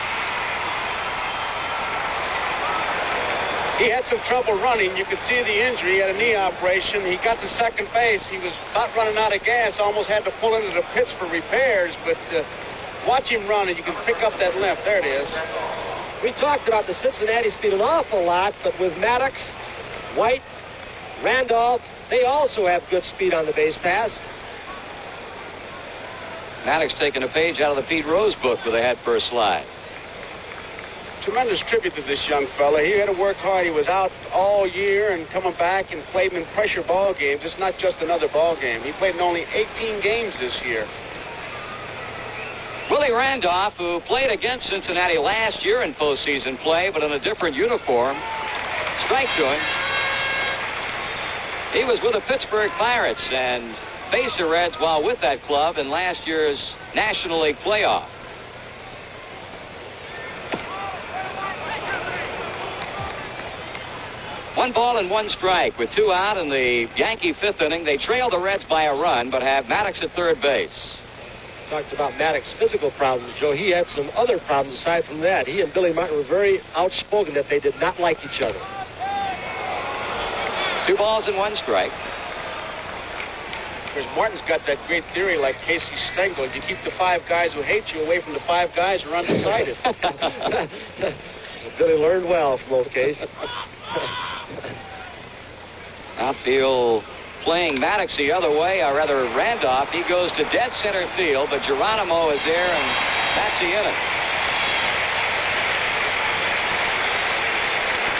He had some trouble running. You could see the injury. He had a knee operation. He got to second base. He was about running out of gas. Almost had to pull into the pits for repairs. But watch him run, and you can pick up that limp. There it is. We talked about the Cincinnati speed an awful lot, but with Maddox, White, Randolph, they also have good speed on the base pass. Maddox taking a page out of the Pete Rose book with a head-first slide. Tremendous tribute to this young fella. He had to work hard. He was out all year and coming back and played in pressure ball games. It's not just another ball game. He played in only 18 games this year. Willie Randolph, who played against Cincinnati last year in postseason play, but in a different uniform. Strike to him. He was with the Pittsburgh Pirates and faced the Reds while with that club in last year's National League playoff. One ball and one strike with two out in the Yankee fifth inning. They trail the Reds by a run, but have Maddox at third base. Talked about Maddox's physical problems, Joe. He had some other problems aside from that. He and Billy Martin were very outspoken that they did not like each other. 2 balls and 1 strike. Because Martin's got that great theory like Casey Stengel. You keep the 5 guys who hate you away from the 5 guys who are undecided. Billy learned well from old Case. Outfield playing Maddox the other way, or rather Randolph. He goes to dead center field, but Geronimo is there, and that's the inning.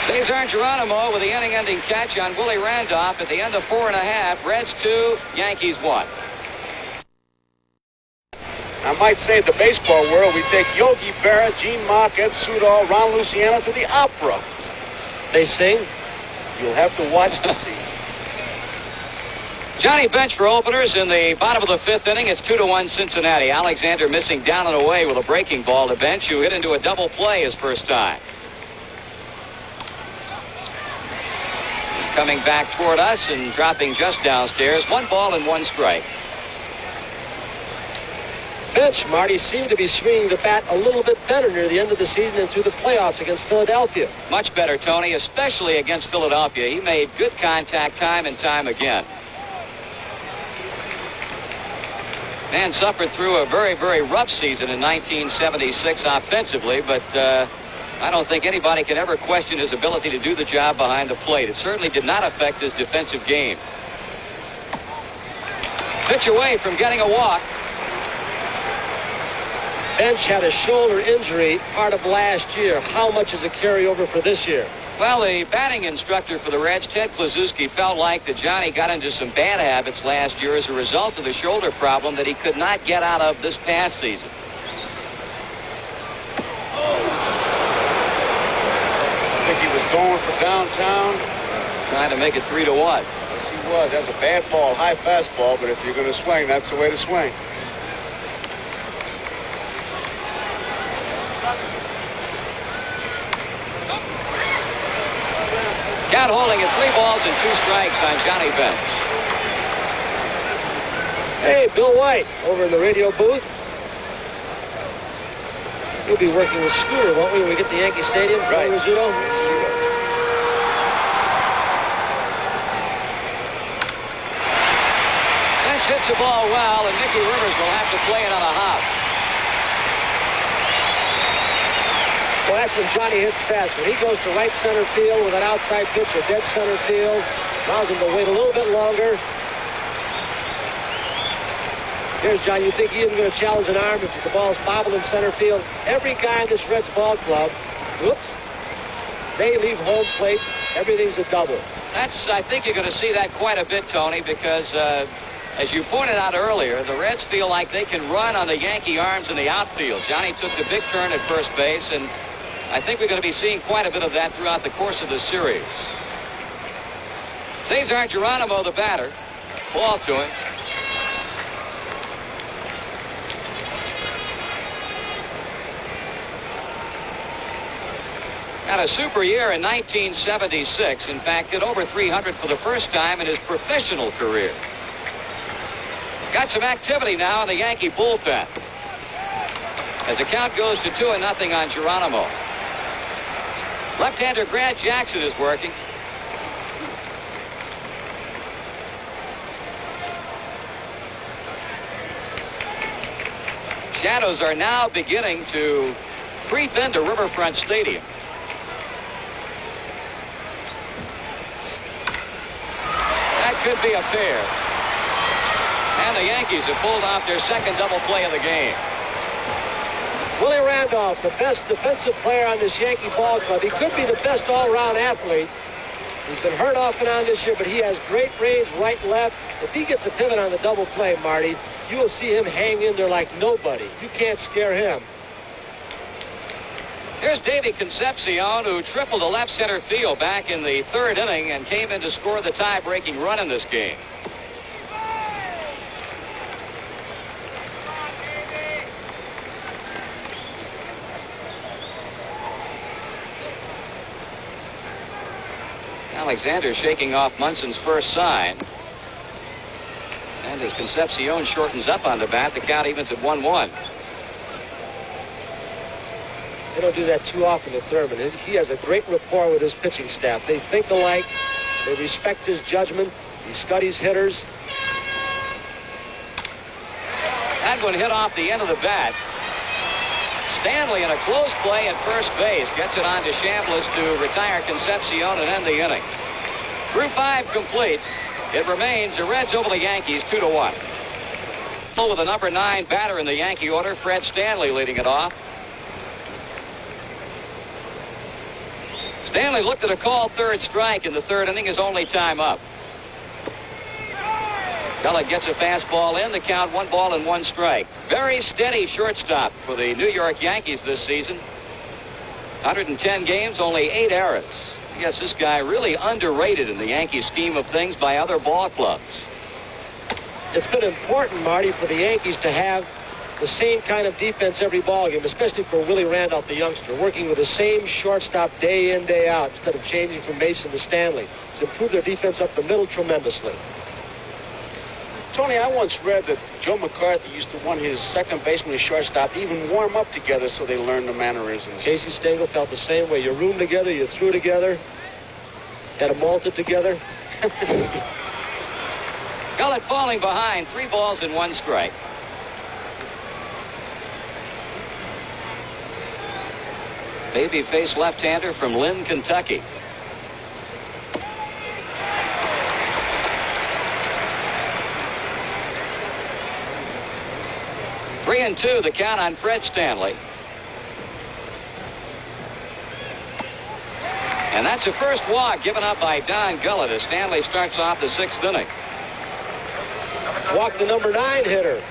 Cesar Geronimo with the inning-ending catch on Willie Randolph at the end of 4 1/2. Reds 2, Yankees 1. I might say the baseball world, we take Yogi Berra, Gene Mauch, Ed Sudol, Ron Luciano to the opera. They sing. You'll have to watch to see. Johnny Bench for openers in the bottom of the 5th inning. It's 2-1 Cincinnati. Alexander missing down and away with a breaking ball to Bench, who hit into a double play his first time. Coming back toward us and dropping just downstairs. 1 ball and 1 strike. Bench, Marty, seemed to be swinging the bat a little bit better near the end of the season and through the playoffs against Philadelphia. Much better, Tony, especially against Philadelphia. He made good contact time and time again. Man suffered through a very, very rough season in 1976 offensively, but I don't think anybody can ever question his ability to do the job behind the plate. It certainly did not affect his defensive game. Pitch away from getting a walk. Bench had a shoulder injury part of last year. How much is a carryover for this year? Well, the batting instructor for the Reds, Ted Kluszewski, felt like that Johnny got into some bad habits last year as a result of the shoulder problem that he could not get out of this past season. I think he was going for downtown. Trying to make it 3-1. Yes, he was. That's a bad ball, high fastball, but if you're going to swing, that's the way to swing. Count holding at 3 balls and 2 strikes on Johnny Bench. Hey, Bill White over in the radio booth. We'll be working with Scooter, won't we, when we get to Yankee Stadium? Right. Rizzuto? Bench hits the ball well, and Mickey Rivers will have to play it on a hop. Well, that's when Johnny hits fast. When he goes to right center field with an outside pitch or dead center field, allows him to wait a little bit longer. Here's John. You think he isn't going to challenge an arm if the ball's bobbled in center field? Every guy in this Reds ball club, whoops, they leave home plate. Everything's a double. I think you're going to see that quite a bit, Tony, because as you pointed out earlier, the Reds feel like they can run on the Yankee arms in the outfield. Johnny took the big turn at first base, and I think we're going to be seeing quite a bit of that throughout the course of the series. Cesar Geronimo, the batter. Ball to him. Had a super year in 1976. In fact, hit over 300 for the first time in his professional career. Got some activity now in the Yankee bullpen, as the count goes to 2-0 on Geronimo. Left-hander Grant Jackson is working. Shadows are now beginning to creep into Riverfront Stadium. That could be a fair. And the Yankees have pulled off their second double play of the game. Willie Randolph, the best defensive player on this Yankee ball club. He could be the best all-around athlete. He's been hurt off and on this year, but he has great range right and left. If he gets a pivot on the double play, Marty, you will see him hang in there like nobody. You can't scare him. Here's Davey Concepcion, who tripled to left center field back in the 3rd inning and came in to score the tie-breaking run in this game. Alexander shaking off Munson's first sign. And as Concepcion shortens up on the bat, the count evens at 1-1. They don't do that too often to Thurman. He has a great rapport with his pitching staff. They think alike. They respect his judgment. He studies hitters. That one hit off the end of the bat. Stanley in a close play at first base gets it on to Chambliss to retire Concepcion and end the inning. Through 5 complete, it remains the Reds over the Yankees 2-1. With the number 9 batter in the Yankee order, Fred Stanley leading it off. Stanley looked at a called 3rd strike in the 3rd inning, his only time up. Gullit gets a fastball in, the count 1 ball and 1 strike. Very steady shortstop for the New York Yankees this season. 110 games, only 8 errors. I guess this guy really underrated in the Yankee scheme of things by other ball clubs. It's been important, Marty, for the Yankees to have the same kind of defense every ball game, especially for Willie Randolph, the youngster, working with the same shortstop day in, day out, instead of changing from Mason to Stanley. It's improved their defense up the middle tremendously. Tony, I once read that Joe McCarthy used to want his second baseman and shortstop even warm up together so they learn the mannerisms. Casey Stengel felt the same way. You room together, you threw together, had a malted together. Gullit falling behind, 3 balls and 1 strike. Babyface left-hander from Lynn, Kentucky. 3-2, the count on Fred Stanley. And that's the first walk given up by Don Gullett as Stanley starts off the 6th inning. Walk the number 9 hitter.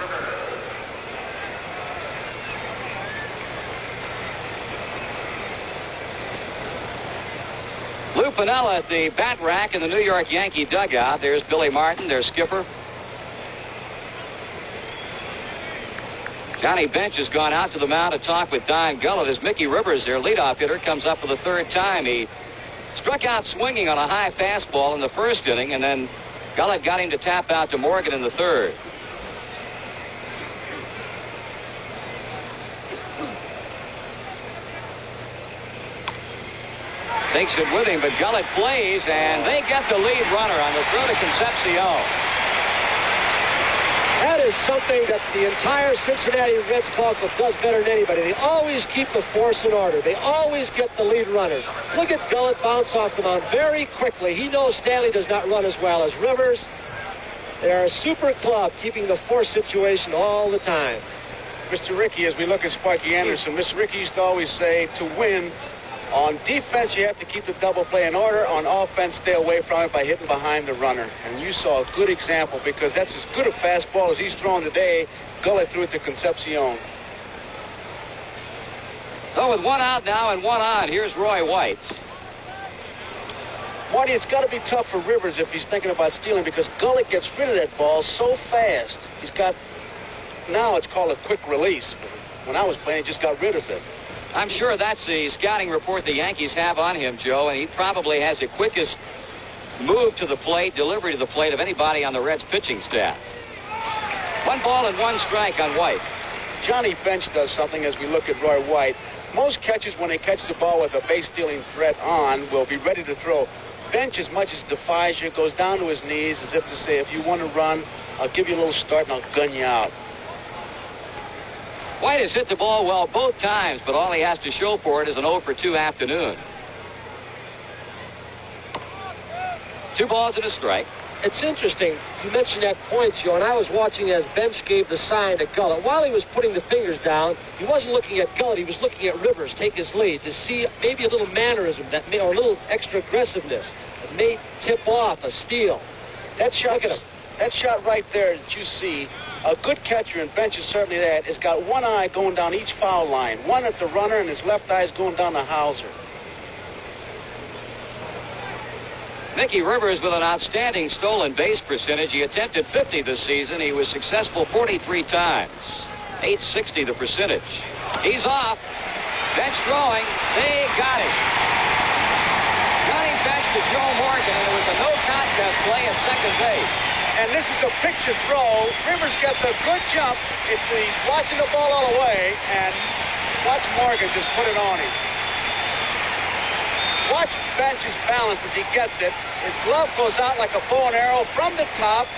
Lou Piniella at the bat rack in the New York Yankee dugout. There's Billy Martin, their skipper. Johnny Bench has gone out to the mound to talk with Don Gullett as Mickey Rivers, their leadoff hitter, comes up for the 3rd time. He struck out swinging on a high fastball in the 1st inning, and then Gullett got him to tap out to Morgan in the 3rd. Takes it with him, but Gullett plays, and they get the lead runner on the throw to Concepcion. That is something that the entire Cincinnati Reds ball club does better than anybody. They always keep the force in order. They always get the lead runner. Look at Gullett bounce off the mound very quickly. He knows Stanley does not run as well as Rivers. They're a super club, keeping the force situation all the time. Mr. Rickey, as we look at Sparky Anderson, Mr. Rickey used to always say, to win, on defense, you have to keep the double play in order. On offense, stay away from it by hitting behind the runner. And you saw a good example because that's as good a fastball as he's thrown today. Gullett threw it to Concepcion. So with 1 out now and 1 on, here's Roy White. Marty, it's got to be tough for Rivers if he's thinking about stealing because Gullett gets rid of that ball so fast. He's got, now it's called a quick release. When I was playing, he just got rid of it. I'm sure that's the scouting report the Yankees have on him, Joe, and he probably has the quickest move to the plate, delivery to the plate of anybody on the Reds pitching staff. 1 ball and 1 strike on White. Johnny Bench does something as we look at Roy White. Most catchers, when they catch the ball with a base-stealing threat on, will be ready to throw. Bench, as much as defies you, goes down to his knees as if to say, if you want to run, I'll give you a little start and I'll gun you out. White has hit the ball well both times, but all he has to show for it is an 0 for 2 afternoon. 2 balls and a strike. It's interesting. You mentioned that point, Joe, and I was watching as Bench gave the sign to Gullett. While he was putting the fingers down, he wasn't looking at Gullett. He was looking at Rivers take his lead to see maybe a little mannerism that may, or a little extra aggressiveness that may tip off a steal. That shot right there that you see, a good catcher, and Bench is certainly that, has got one eye going down each foul line. One at the runner, and his left eye is going down the Hauser. Mickey Rivers with an outstanding stolen base percentage. He attempted 50 this season. He was successful 43 times. .860 the percentage. He's off. Bench throwing. They got him. Johnny Bench to Joe Morgan, and it was a no contest play at second base. And this is a picture throw. Rivers gets a good jump. He's watching the ball all the way, and watch Morgan just put it on him. Watch Bench's balance as he gets it. His glove goes out like a bow and arrow from the top,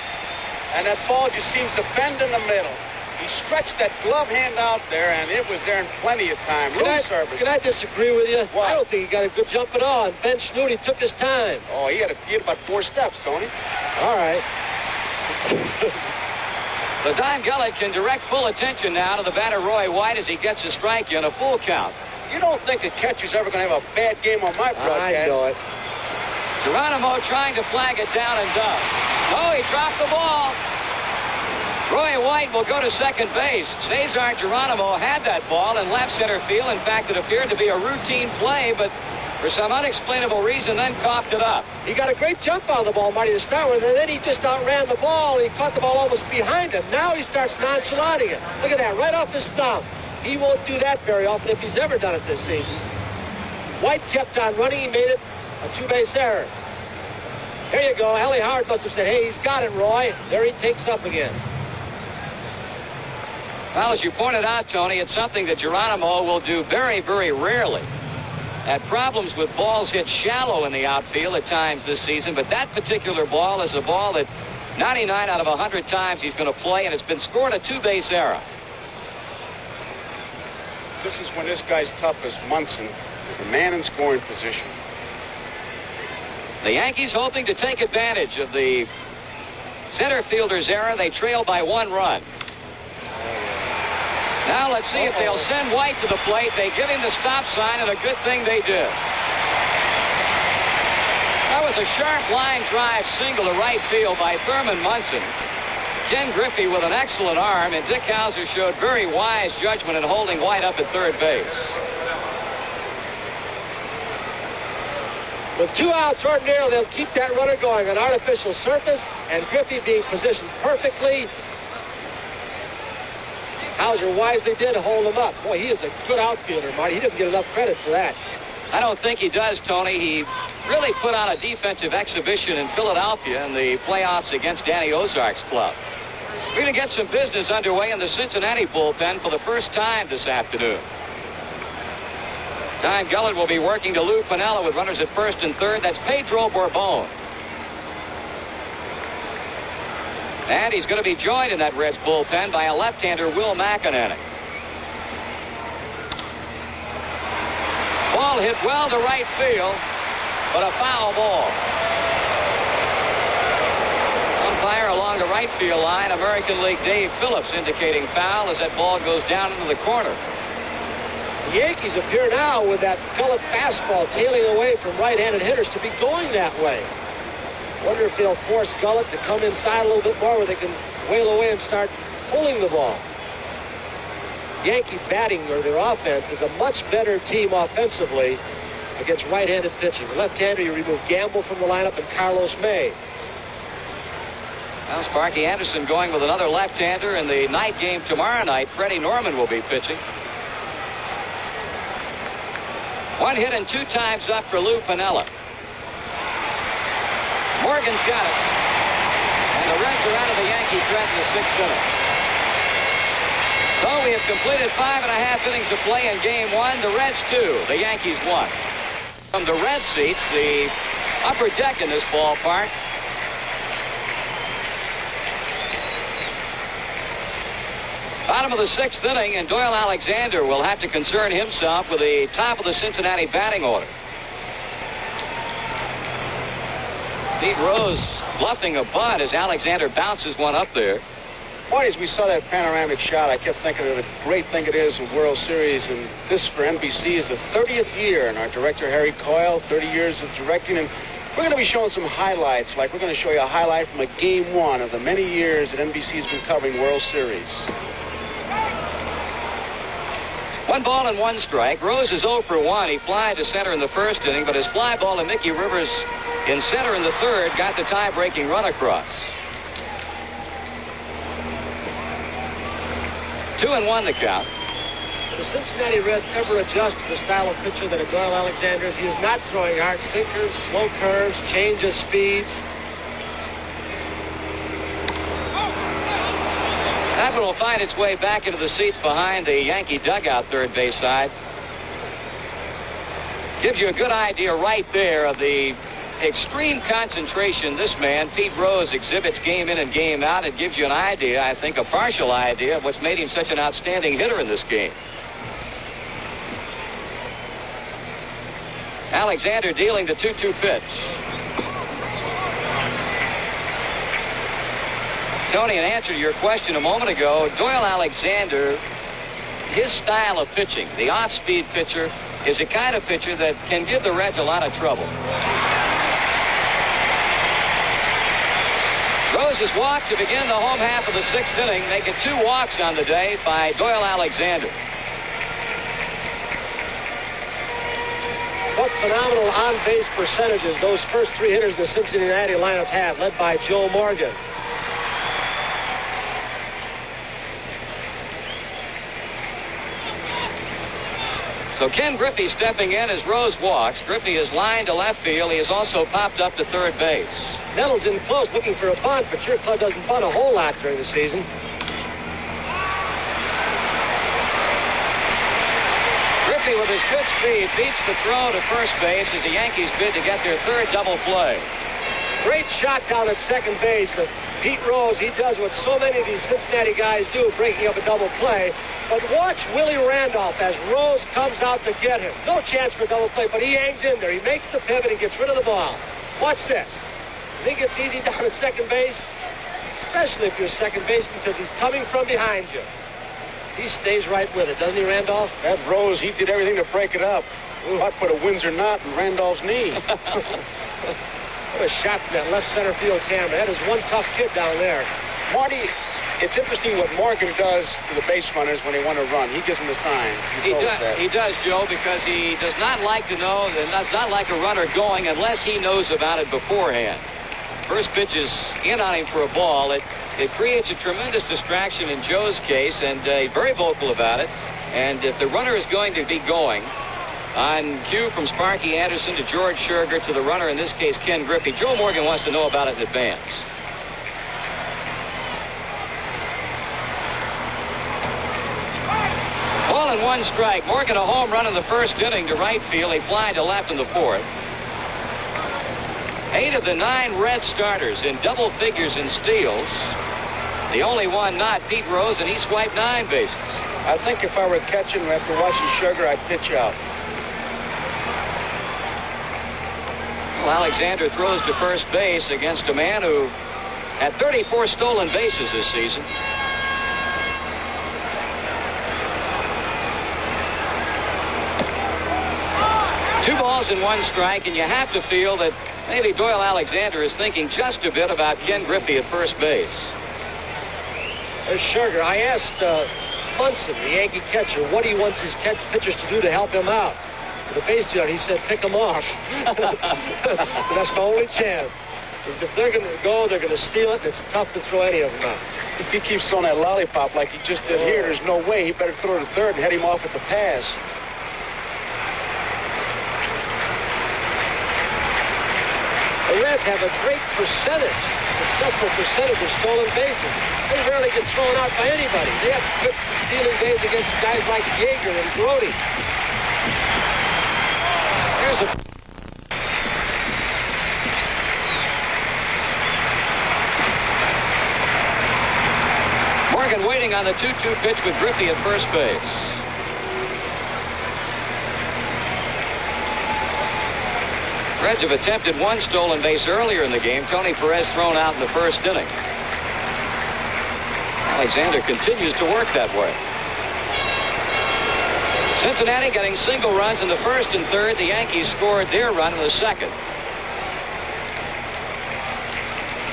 and that ball just seems to bend in the middle. He stretched that glove hand out there, and it was there in plenty of time. Room service. Can I disagree with you? What? I don't think he got a good jump at all. And Bench knew he took his time. Oh, he had about 4 steps, Tony. All right. The Don Gullett can direct full attention now to the batter Roy White as he gets a strike in a full count. You don't think a catcher's ever going to have a bad game on my broadcast? I know it. Geronimo trying to flag it down and does. Oh, he dropped the ball. Roy White will go to second base. Cesar Geronimo had that ball in left center field. In fact, it appeared to be a routine play, but for some unexplainable reason, then coughed it up. He got a great jump on the ball, Marty, to start with, and then he just outran the ball. He caught the ball almost behind him. Now he starts nonchalanting it. Look at that, right off his stump. He won't do that very often if he's ever done it this season. White kept on running. He made it a 2-base error. Here you go. Ellie Howard must have said, hey, he's got it, Roy. There he takes up again. Well, as you pointed out, Tony, it's something that Geronimo will do very, very rarely. Had problems with balls hit shallow in the outfield at times this season, but that particular ball is a ball that 99 out of 100 times he's going to play, and it's been scored a 2-base error. This is when this guy's toughest, Munson, the man in scoring position. The Yankees hoping to take advantage of the center fielder's error. They trail by 1 run. Now let's see if they'll send White to the plate. They give him the stop sign, and a good thing they did. That was a sharp line drive single to right field by Thurman Munson. Ken Griffey with an excellent arm, and Dick Hauser showed very wise judgment in holding White up at third base. With 2 outs ordinarily, they'll keep that runner going on artificial surface, and Griffey being positioned perfectly. Hauser wisely did hold him up. Boy, he is a good outfielder, Marty. He doesn't get enough credit for that. I don't think he does, Tony. He really put on a defensive exhibition in Philadelphia in the playoffs against Danny Ozark's club. We're going to get some business underway in the Cincinnati bullpen for the first time this afternoon. Don Gullett will be working to Lou Piniella with runners at first and third. That's Pedro Bourbon. And he's going to be joined in that Reds bullpen by a left-hander, Will McEnany. Ball hit well to right field, but a foul ball. Umpire along the right field line, American League Dave Phillips, indicating foul as that ball goes down into the corner. The Yankees appear now with that Gullett fastball tailing away from right-handed hitters to be going that way. Wonder if they'll force Gullett to come inside a little bit more where they can wail away and start pulling the ball. Yankee batting, or their offense, is a much better team offensively against right-handed pitching. The left-hander, you remove Gamble from the lineup and Carlos May. Now Sparky Anderson going with another left-hander in the night game tomorrow night. Freddie Norman will be pitching. 1 hit and 2 times up for Lou Piniella. Morgan's got it. And the Reds are out of the Yankee threat in the 6th inning. So we have completed 5.5 innings of play in game 1. The Reds 2, the Yankees 1. From the Red seats, the upper deck in this ballpark. Bottom of the 6th inning, and Doyle Alexander will have to concern himself with the top of the Cincinnati batting order. Pete Rose bluffing a bunt as Alexander bounces one up there. Boy, as we saw that panoramic shot, I kept thinking of the great thing it is in World Series, and this for NBC is the 30th year, and our director Harry Coyle, 30 years of directing, and we're going to be showing some highlights, like we're going to show you a highlight from a game 1 of the many years that NBC's been covering World Series. 1 ball and 1 strike. Rose is 0 for 1. He flied to center in the 1st inning, but his fly ball to Mickey Rivers in center in the 3rd got the tie-breaking run across. 2-1 the count. The Cincinnati Reds ever adjust to the style of pitcher that Doyle Alexander is. He is not throwing hard sinkers, slow curves, change of speeds. That one will find its way back into the seats behind the Yankee dugout third base side. Gives you a good idea right there of the extreme concentration this man, Pete Rose, exhibits game in and game out. It gives you an idea, I think, a partial idea of what's made him such an outstanding hitter in this game. Alexander dealing the 2-2 pitch. Tony, in answer to your question a moment ago, Doyle Alexander, his style of pitching, the off-speed pitcher, is the kind of pitcher that can give the Reds a lot of trouble. Rose is walked to begin the home half of the 6th inning, making 2 walks on the day by Doyle Alexander. What phenomenal on-base percentages those first 3 hitters in the Cincinnati lineup have, led by Joe Morgan. So Ken Griffey stepping in as Rose walks. Griffey is lined to left field. He has also popped up to third base. Nettles in close looking for a bunt, but your club doesn't bunt a whole lot during the season. Griffey with his good speed beats the throw to first base as the Yankees bid to get their 3rd double play. Great shot down at second base of Pete Rose. He does what so many of these Cincinnati guys do, breaking up a double play. But watch Willie Randolph as Rose comes out to get him. No chance for a double play, but he hangs in there. He makes the pivot and gets rid of the ball. Watch this. Think it's easy down at second base? Especially if you're second base, because he's coming from behind you. he stays right with it, doesn't he, Randolph? That Rose, he did everything to break it up. Ooh, I put a Windsor knot in Randolph's knee. What a shot from that left center field camera. That is one tough kid down there. Marty, it's interesting what Morgan does to the base runners when they want to run. He gives them a sign. He does, Joe, because he does not like to know, does not like a runner going unless he knows about it beforehand. First pitch is in on him for a ball. It creates a tremendous distraction in Joe's case, and he's very vocal about it. And if the runner is going to be going, on cue from Sparky Anderson to George Scherger to the runner, in this case Ken Griffey, Joe Morgan wants to know about it in advance. Ball and 1 strike. Morgan a home run in the first inning to right field. He fly to left in the fourth. 8 of the 9 Red starters in double figures in steals. The only one not, Pete Rose, and he swiped 9 bases. I think if I were catching after watching Scherger, I'd pitch out. Well, Alexander throws to first base against a man who had 34 stolen bases this season. Two balls and 1 strike, and you have to feel that maybe Doyle Alexander is thinking just a bit about Ken Griffey at first base. There's Scherger. I asked Munson, the Yankee catcher, what he wants his pitchers to do to help him out. The base runner, he said, pick them off. That's my only chance. If they're going to go, they're going to steal it, and it's tough to throw any of them out. If he keeps throwing that lollipop like he just did here, there's no way. He better throw to third and head him off at the pass. The Reds have a great successful percentage of stolen bases. They rarely get thrown out by anybody. They have good stealing days against guys like Yeager and Brody. Here's a... Morgan waiting on the 2-2 pitch with Griffey at first base. Reds have attempted 1 stolen base earlier in the game. Tony Perez thrown out in the first inning. Alexander continues to work that way. Cincinnati getting single runs in the first and third. The Yankees scored their run in the second.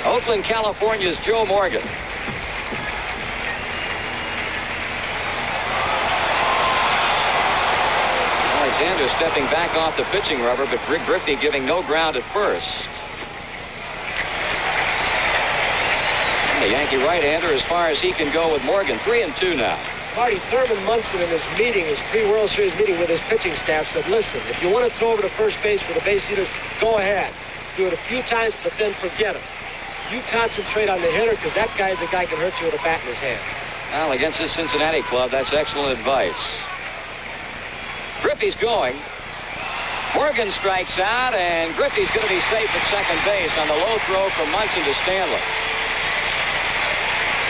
Oakland, California's Joe Morgan. Alexander stepping back off the pitching rubber, but Rick Griffey giving no ground at first. And the Yankee right-hander as far as he can go with Morgan. 3-2 now. Marty, Thurman Munson in his meeting, his pre-World Series meeting with his pitching staff said, listen, if you want to throw over to first base for the base leaders, go ahead. Do it a few times, but then forget him. You concentrate on the hitter, because that guy's the guy who can hurt you with a bat in his hand. Well, against this Cincinnati club, that's excellent advice. Griffey's going. Morgan strikes out, and Griffey's going to be safe at second base on the low throw from Munson to Stanley.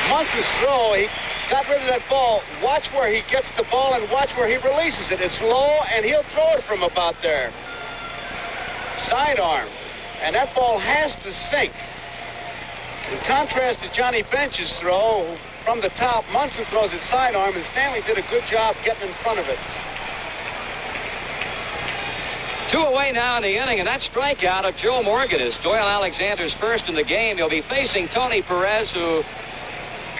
Munson's throw, he got rid of that ball. Watch where he gets the ball and watch where he releases it. It's low, and he'll throw it from about there. Sidearm. And that ball has to sink. In contrast to Johnny Bench's throw, from the top, Munson throws it sidearm, and Stanley did a good job getting in front of it. 2 away now in the inning, and that strikeout of Joe Morgan is Doyle Alexander's first in the game. He'll be facing Tony Perez, who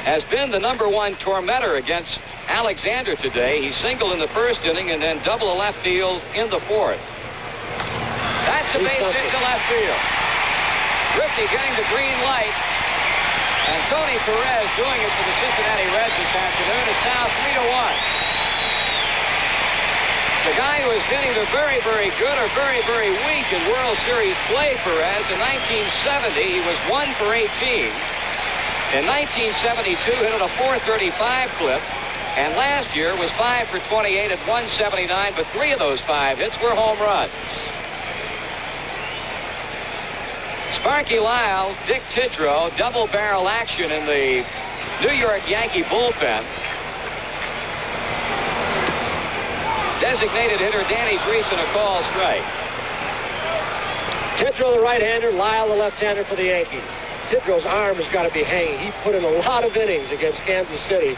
has been the #1 tormentor against Alexander today. He singled in the first inning and then double to left field in the fourth. That's a base hit to left field. Griffey getting the green light, and Tony Perez doing it for the Cincinnati Reds this afternoon. It's now 3-1. The guy who has been either very, very good or very, very weak in World Series play, Perez. In 1970, he was 1 for 18. In 1972, hit at a .435 clip. And last year was 5 for 28 at 179, but 3 of those 5 hits were home runs. Sparky Lyle, Dick Tidrow, double barrel action in the New York Yankee bullpen. Designated hitter Danny Dreesen a call strike. Tidrow the right-hander, Lyle the left-hander for the Yankees. Tidrow's arm has got to be hanging. He put in a lot of innings against Kansas City.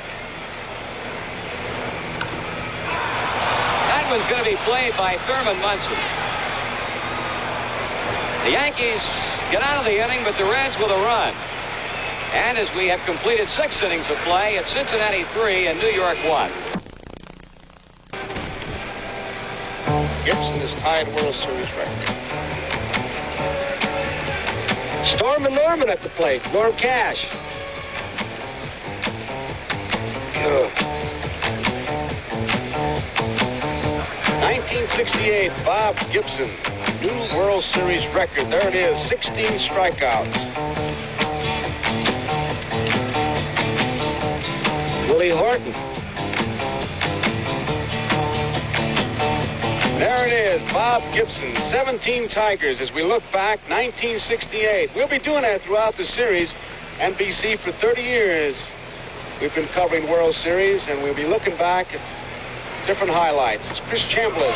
one's going to be played by Thurman Munson. The Yankees get out of the inning, but the Reds with a run. And as we have completed 6 innings of play, it's Cincinnati 3 and New York 1. Gibson has tied World Series record. Storm and Norman at the plate. Norm Cash. 1968, Bob Gibson, new World Series record. There it is, 16 strikeouts. Willie Horton. There it is, Bob Gibson, 17 Tigers. As we look back, 1968. We'll be doing that throughout the series. NBC for 30 years. We've been covering World Series, and we'll be looking back at different highlights. It's Chris Chambliss,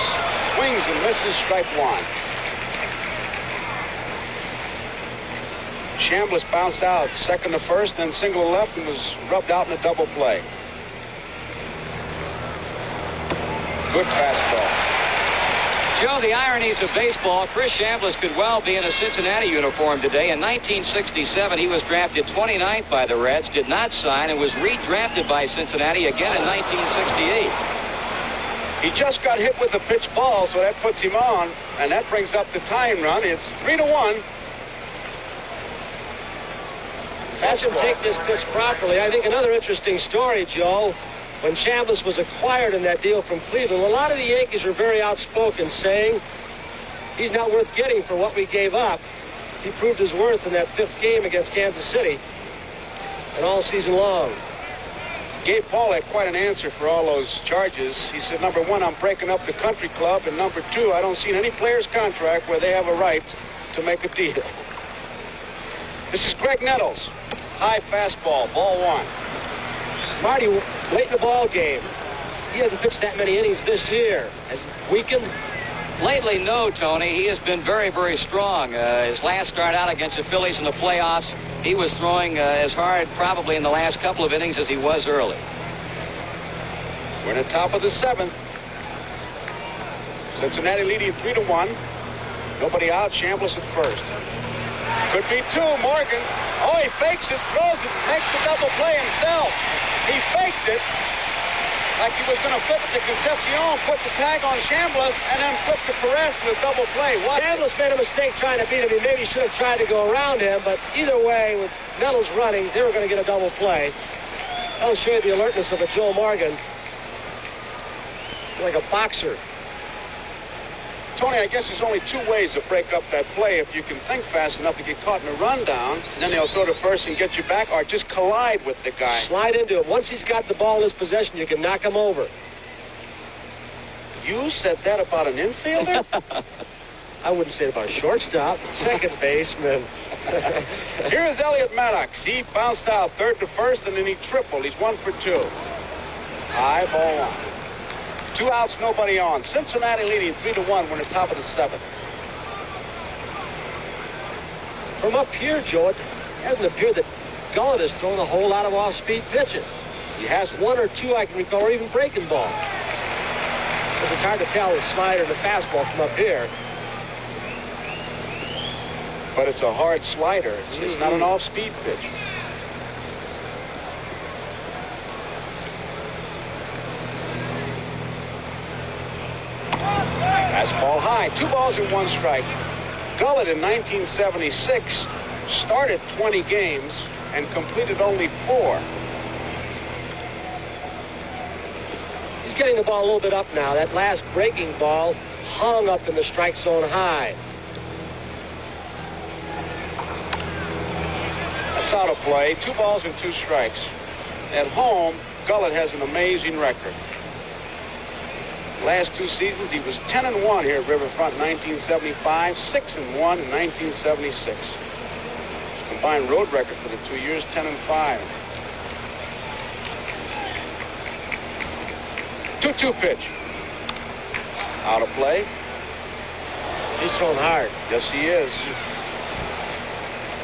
swings and misses, strike one. Chambliss bounced out second to first, then single to left, and was rubbed out in a double play. Good fastball. Joe, the ironies of baseball, Chris Chambliss could well be in a Cincinnati uniform today. In 1967, he was drafted 29th by the Reds, did not sign, and was redrafted by Cincinnati again in 1968. He just got hit with a pitch ball, so that puts him on, and that brings up the tying run. It's 3-1. Watch him take this pitch properly. I think another interesting story, Joe, when Chambliss was acquired in that deal from Cleveland, a lot of the Yankees were very outspoken, saying he's not worth getting for what we gave up. He proved his worth in that 5th game against Kansas City and all season long. Gabe Paul had quite an answer for all those charges. He said, number one, I'm breaking up the country club, and number two, I don't see in any player's contract where they have a right to make a deal. This is Greg Nettles. High fastball, ball one. Marty, late in the ball game, he hasn't pitched that many innings this year. Has he weakened? Lately, no, Tony. He has been very, very strong. His last start out against the Phillies in the playoffs, he was throwing as hard probably in the last couple of innings as he was early. We're in the top of the 7th. Cincinnati leading 3-1. Nobody out. Chambliss at first. Could be 2. Morgan. Oh, he fakes it, throws it, makes the double play himself. He faked it like he was going to flip it to Concepcion, put the tag on Chambliss, and then flip to Perez with a double play. Chambliss made a mistake trying to beat him. He maybe should have tried to go around him, but either way, with Nettles running, they were going to get a double play. That'll show you the alertness of a Joe Morgan. Like a boxer. Tony, I guess there's only 2 ways to break up that play. If you can think fast enough to get caught in a rundown, and then they'll throw to first and get you back, or just collide with the guy. Slide into it. Once he's got the ball in his possession, you can knock him over. You said that about an infielder? I wouldn't say it about a shortstop. Second baseman. Here is Elliot Maddox. He bounced out third to first, and then he tripled. He's 1 for 2. High ball one. 2 outs, nobody on. Cincinnati leading 3-1. We're in the top of the 7th. From up here, Joe, it hasn't appeared that Gullett has thrown a whole lot of off-speed pitches. He has 1 or 2 I can recall, or even breaking balls. Because it's hard to tell the slider and the fastball from up here. But it's a hard slider. It's not an off-speed pitch. Fastball high. 2 balls and 1 strike. Gullett in 1976 started 20 games and completed only 4. He's getting the ball a little bit up now. That last breaking ball hung up in the strike zone high. That's out of play. 2 balls and 2 strikes. At home, Gullett has an amazing record. Last 2 seasons, he was 10-1 here at Riverfront in 1975, 6-1 in 1976. His combined road record for the 2 years, 10-5. 2-2 pitch. Out of play. He's throwing hard. Yes, he is.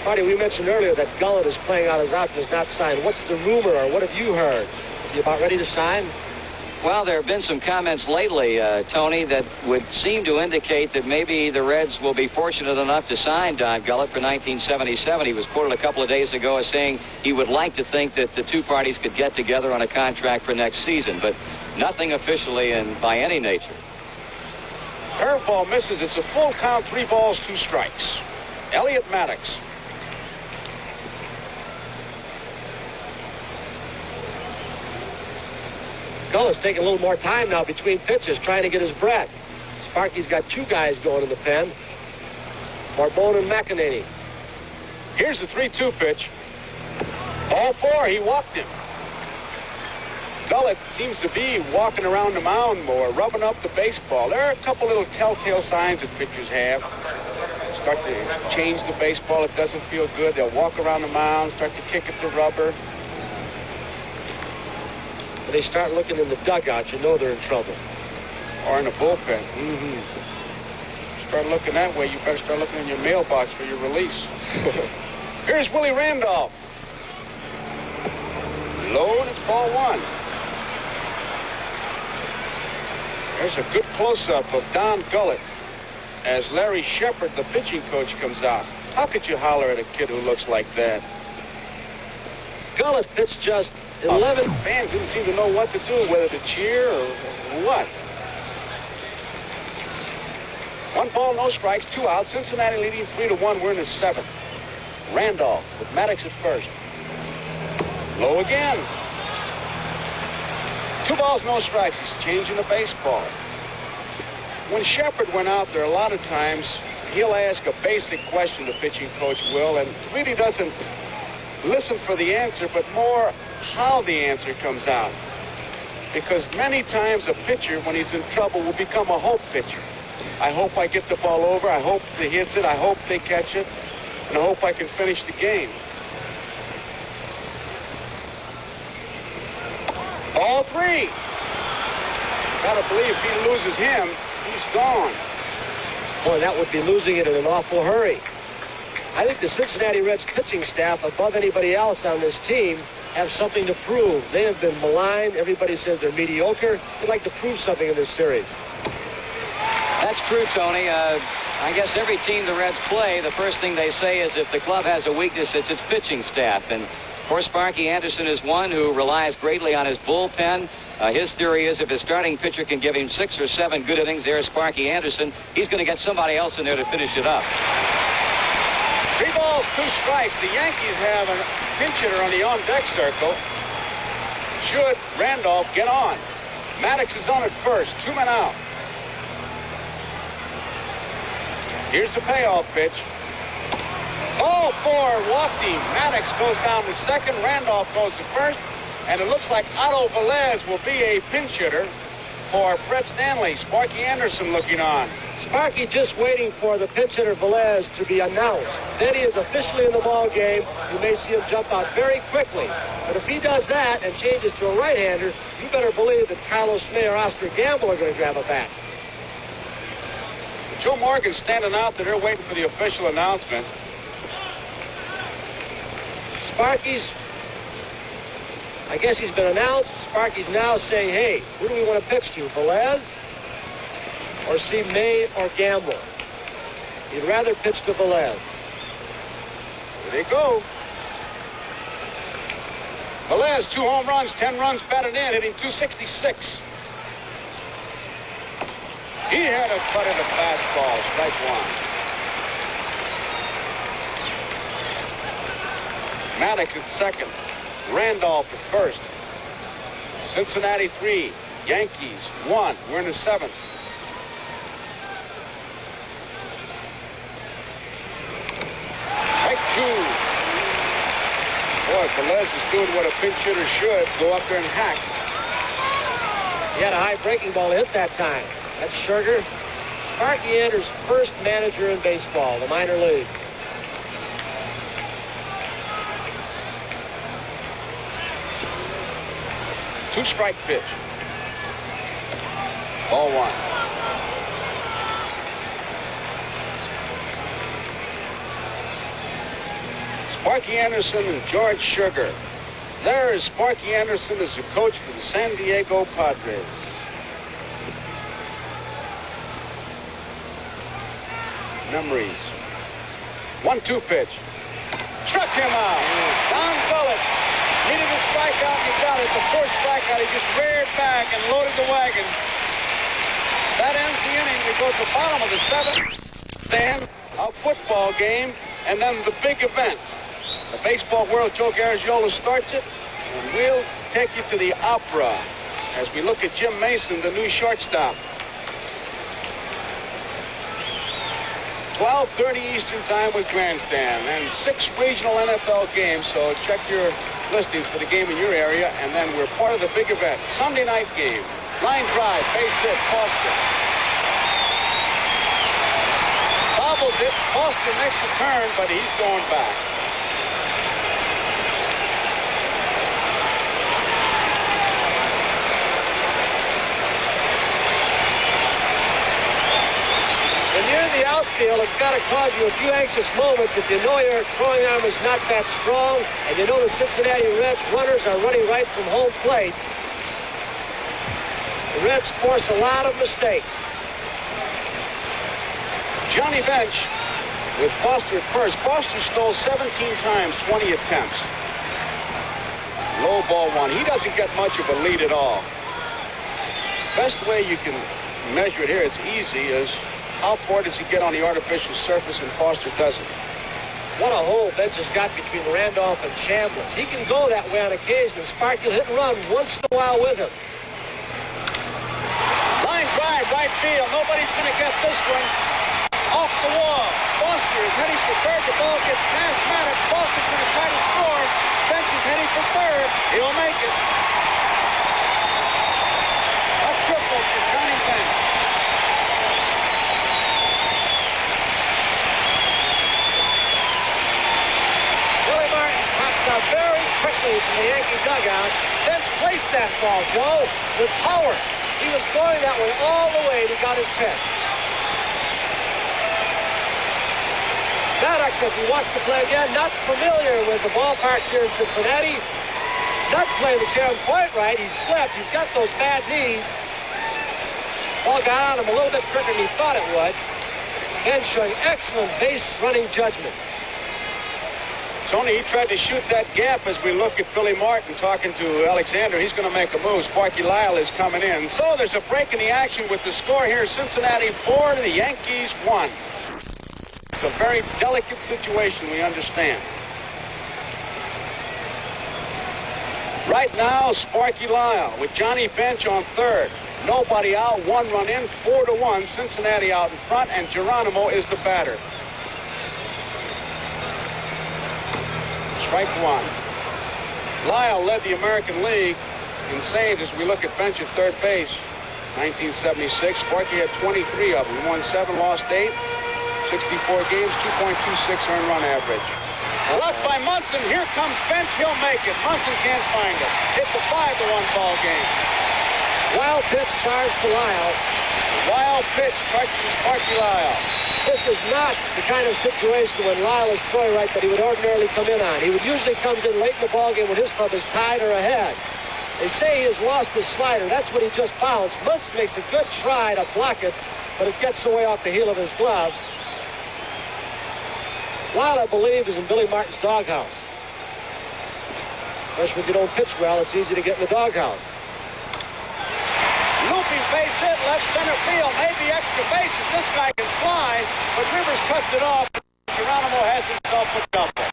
Marty, we mentioned earlier that Gullett is playing out his option, is not signed. What's the rumor, or what have you heard? Is he about ready to sign? Well, there have been some comments lately, Tony, that would seem to indicate that maybe the Reds will be fortunate enough to sign Don Gullett for 1977. He was quoted a couple of days ago as saying he would like to think that the two parties could get together on a contract for next season, but nothing officially and by any nature. Curveball misses. It's a full count, 3 balls, 2 strikes. Elliot Maddox. Gullett's taking a little more time now between pitches, trying to get his breath. Sparky's got 2 guys going in the pen. Barbone and McEnany. Here's the 3-2 pitch. Ball 4. He walked him. Gullett seems to be walking around the mound more, rubbing up the baseball. There are a couple little telltale signs that pitchers have. Start to change the baseball. It doesn't feel good. They'll walk around the mound, start to kick at the rubber. When they start looking in the dugout, you know they're in trouble. Or in the bullpen. Start looking that way, you better start looking in your mailbox for your release. Here's Willie Randolph. Low, and it's ball 1. There's a good close-up of Don Gullett as Larry Shepard, the pitching coach, comes out. How could you holler at a kid who looks like that? Gullett pitched just 11. Fans didn't seem to know what to do, whether to cheer or what. 1 ball, no strikes, 2 outs. Cincinnati leading 3-1. We're in the 7th. Randolph with Maddox at first. Low again. 2 balls, no strikes. He's changing the baseball. When Shepard went out there, a lot of times he'll ask a basic question, the pitching coach will, and really doesn't listen for the answer, but more how the answer comes out. Because many times a pitcher, when he's in trouble, will become a hope pitcher. I hope I get the ball over. I hope they hits it. I hope they catch it. And I hope I can finish the game. Ball 3. Gotta believe if he loses him, he's gone. Boy, that would be losing it in an awful hurry. I think the Cincinnati Reds pitching staff, above anybody else on this team, have something to prove. They have been maligned. Everybody says they're mediocre. They'd like to prove something in this series. That's true, Tony. I guess every team the Reds play, the first thing they say is if the club has a weakness, it's its pitching staff. And, of course, Sparky Anderson is one who relies greatly on his bullpen. His theory is if his starting pitcher can give him 6 or 7 good innings, there's Sparky Anderson, he's going to get somebody else in there to finish it up. 3 balls, 2 strikes. The Yankees have a pinch hitter on the on-deck circle. Should Randolph get on? Maddox is on at first. 2 men out. Here's the payoff pitch. Ball 4, walked him. Maddox goes down to second. Randolph goes to first. And it looks like Otto Velez will be a pinch hitter for Fred Stanley. Sparky Anderson looking on. Sparky just waiting for the pinch hitter Velez to be announced. Then he is officially in the ball game. You may see him jump out very quickly. But if he does that and changes to a right-hander, you better believe that Carlos May or Oscar Gamble are going to grab a bat. Joe Morgan's standing out there. They're waiting for the official announcement. Sparky's, I guess he's been announced. Sparky's now saying, hey, who do we want to pitch to, Velez or see May or Gamble? He'd rather pitch to Velez. Here they go. Velez, 2 home runs, 10 runs batted in, hitting .266. He had a cut in the fastball, strike 1. Maddox at second. Randolph at first. Cincinnati 3, Yankees 1. We're in the 7th. Strike 2. Boy, Velez is doing what a pinch hitter should, go up there and hack. He had a high breaking ball to hit that time. That's Sugar. Sparky Anderson's first manager in baseball, the minor leagues. Two-strike pitch. Ball 1. Sparky Anderson and George Sugar. There is Sparky Anderson as the coach for the San Diego Padres. Memories. 1-2 pitch. Struck him out. Don Gullett needed a strikeout, and he got it. The first strikeout, he just reared back and loaded the wagon. That ends the inning. We go to the bottom of the seventh. Then a football game, and then the big event. The Baseball World, Joe Garagiola starts it, and we'll take you to the opera as we look at Jim Mason, the new shortstop. 12:30 Eastern Time with Grandstand, and 6 regional NFL games, so check your listings for the game in your area, and then we're part of the big event. Sunday night game. Line drive, base hit, Foster. Bobbles it, Foster makes a turn, but he's going back. The outfield, it's got to cause you a few anxious moments if you know your throwing arm is not that strong, and you know the Cincinnati Reds runners are running right from home plate. The Reds force a lot of mistakes. Johnny Bench with Foster at first. Foster stole 17 times, 20 attempts. Low ball one. He doesn't get much of a lead at all. Best way you can measure it here, it's easy, is how far does he get on the artificial surface, and Foster doesn't. What a hole Bench has got between Randolph and Chambliss. He can go that way on occasion, and Sparky will hit and run once in a while with him. Line drive, right field. Nobody's going to get this one. Off the wall. Foster is heading for third. The ball gets past Maddox. Foster's going to try to score. Bench is heading for third. He'll make it. A triple for Johnny Bench. Very quickly from the Yankee dugout. Bench placed that ball, Joe, with power. He was going that way all the way, and he got his pitch. Maddox, as we watch the play again, not familiar with the ballpark here in Cincinnati. Not playing the game quite right. He slipped. He's got those bad knees. Ball got on him a little bit quicker than he thought it would. Bench showing excellent base running judgment. Tony, he tried to shoot that gap as we look at Billy Martin talking to Alexander. He's going to make a move. Sparky Lyle is coming in. So there's a break in the action with the score here. Cincinnati 4 to the Yankees 1. It's a very delicate situation, we understand. Right now, Sparky Lyle with Johnny Bench on third. Nobody out, 1 run in, 4-1. Cincinnati out in front, and Geronimo is the batter. Strike one. Lyle led the American League in saves as we look at Bench at third base. 1976. Sparky had 23 of them. He won 7, lost 8. 64 games, 2.26 earned run average. Left by Munson. Here comes Bench. He'll make it. Munson can't find it. It's a 5-1 ball game. Wild pitch charged to Lyle. Wild pitch charged to Sparky Lyle. This is not the kind of situation when Lyle is throwing right that he would ordinarily come in on. He would usually comes in late in the ballgame when his club is tied or ahead. They say he has lost his slider. That's what he just bounced. Munson makes a good try to block it, but it gets away off the heel of his glove. Lyle, I believe, is in Billy Martin's doghouse. Of course, when you don't pitch well, it's easy to get in the doghouse. Looping base hit, left center field. Maybe extra bases. This guy can fly, but Rivers cuts it off. Geronimo has himself a double.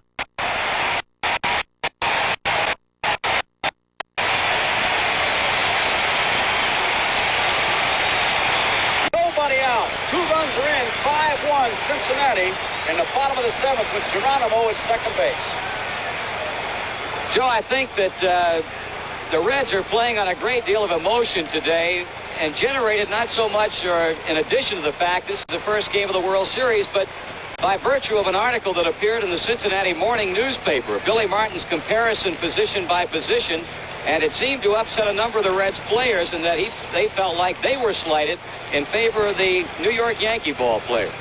Nobody out. 2 runs are in. 5-1 Cincinnati in the bottom of the 7th with Geronimo at second base. Joe, I think that the Reds are playing on a great deal of emotion today, and generated not so much or in addition to the fact this is the first game of the World Series, but by virtue of an article that appeared in the Cincinnati Morning newspaper, Billy Martin's comparison position by position, and it seemed to upset a number of the Reds players in that they felt like they were slighted in favor of the New York Yankee ball players.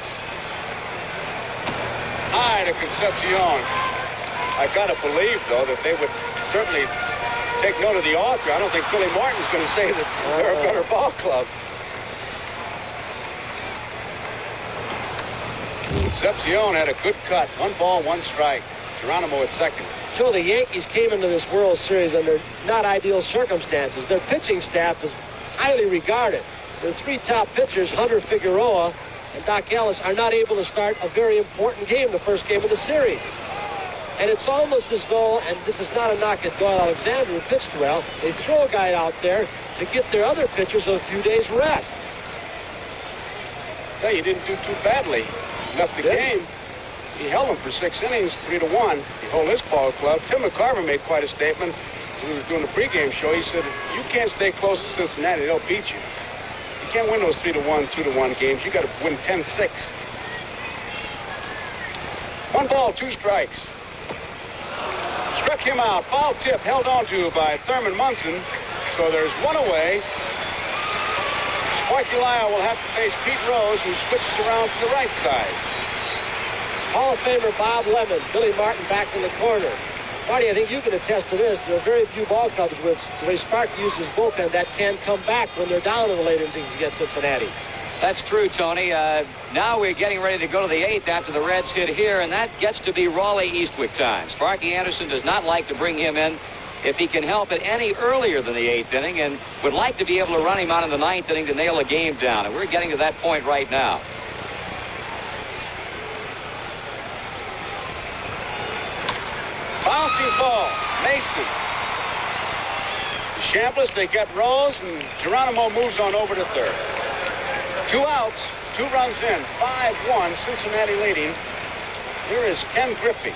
High to Concepcion. I gotta believe, though, that they would certainly take note of the author. I don't think Billy Martin's going to say that they're a better ball club. Concepcion had a good cut. 1 ball, 1 strike. Geronimo at second. So the Yankees came into this World Series under not ideal circumstances. Their pitching staff is highly regarded. Their 3 top pitchers, Hunter, Figueroa, and Doc Ellis, are not able to start a very important game, the first game of the series. And it's almost as though, and this is not a knock at Doyle Alexander, who pitched well, they throw a guy out there to get their other pitchers a few days rest. Say, he didn't do too badly. He left the game. He held him for 6 innings, 3-1. He held his ball club. Tim McCarver made quite a statement. We were doing the pregame show. He said, you can't stay close to Cincinnati. They'll beat you. You can't win those 3-1, 2-1 games. You got to win 10-6. 1 ball, 2 strikes. Struck him out. Foul tip held on to by Thurman Munson. So there's 1 away. Sparky Lyle will have to face Pete Rose, who switches around to the right side. Hall of Famer Bob Lemon, Billy Martin back in the corner. Marty, I think you can attest to this. There are very few ball clubs with the way Sparky uses bullpen that can come back when they're down in the late innings against Cincinnati. That's true, Tony. Now we're getting ready to go to the 8th after the Reds hit here, and that gets to be Raleigh Eastwick time. Sparky Anderson does not like to bring him in if he can help it any earlier than the 8th inning, and would like to be able to run him out in the 9th inning to nail a game down. And we're getting to that point right now. Bouncing ball, Mason. To Chambliss, they get Rose, and Geronimo moves on over to third. 2 outs, 2 runs in, 5-1, Cincinnati leading. Here is Ken Griffey.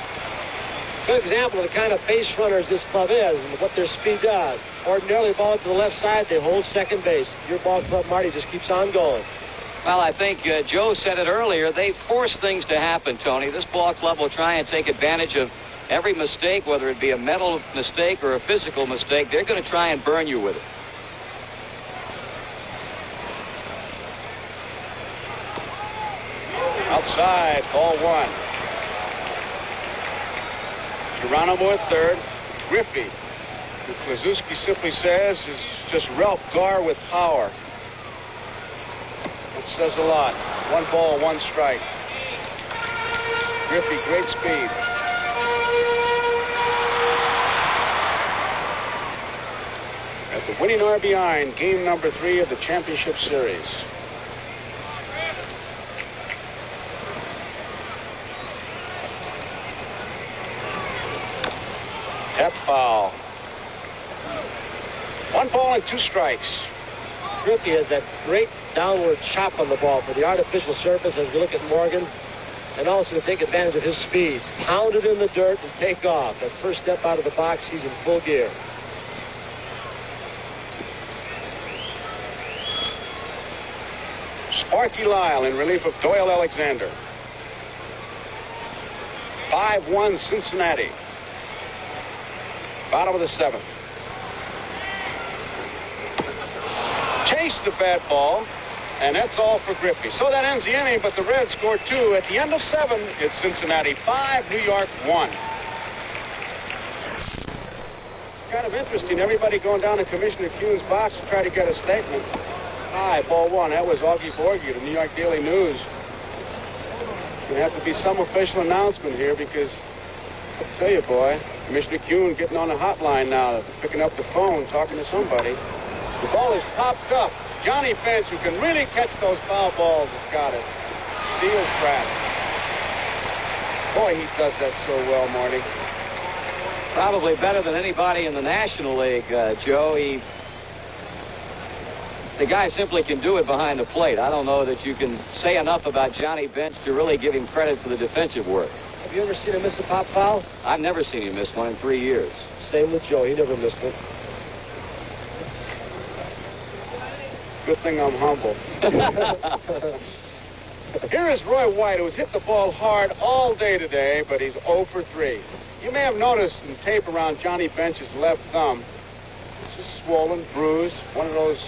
Good example of the kind of base runners this club is and what their speed does. Ordinarily, ball to the left side, they hold second base. Your ball club, Marty, just keeps on going. Well, I think Joe said it earlier. They force things to happen, Tony. This ball club will try and take advantage of every mistake, whether it be a mental mistake or a physical mistake. They're going to try and burn you with it. Outside, ball 1. Geronimo at third. Griffey, who Kluszewski simply says is just Ralph Garr with power. That says a lot. 1 ball, 1 strike. Griffey, great speed. At the winning RBI in game number 3 of the championship series. That foul. 1 ball and 2 strikes. Griffey has that great downward chop on the ball for the artificial surface as we look at Morgan, and also to take advantage of his speed. Pound it in the dirt and take off. That first step out of the box, he's in full gear. Sparky Lyle in relief of Doyle Alexander. 5-1 Cincinnati. Bottom of the 7th. Chase the bad ball, and that's all for Griffey. So that ends the inning, but the Reds scored 2. At the end of 7, it's Cincinnati 5, New York 1. It's kind of interesting. Everybody going down to Commissioner Kuhn's box to try to get a statement. High, ball 1. That was Augie Borgie of the New York Daily News. Going to have to be some official announcement here because, I'll tell you, boy, Commissioner Kuhn getting on the hotline now, picking up the phone, talking to somebody. The ball is popped up. Johnny Bench, who can really catch those foul balls, has got it. Steel trap. Boy, he does that so well, Marty. Probably better than anybody in the National League, Joe. The guy simply can do it behind the plate. I don't know that you can say enough about Johnny Bench to really give him credit for the defensive work. Have you ever seen him miss a pop foul? I've never seen him miss one in 3 years. Same with Joe. He never missed one. Good thing I'm humble. Here is Roy White, who's hit the ball hard all day today, but he's 0 for 3. You may have noticed some tape around Johnny Bench's left thumb. It's just swollen, bruised, one of those,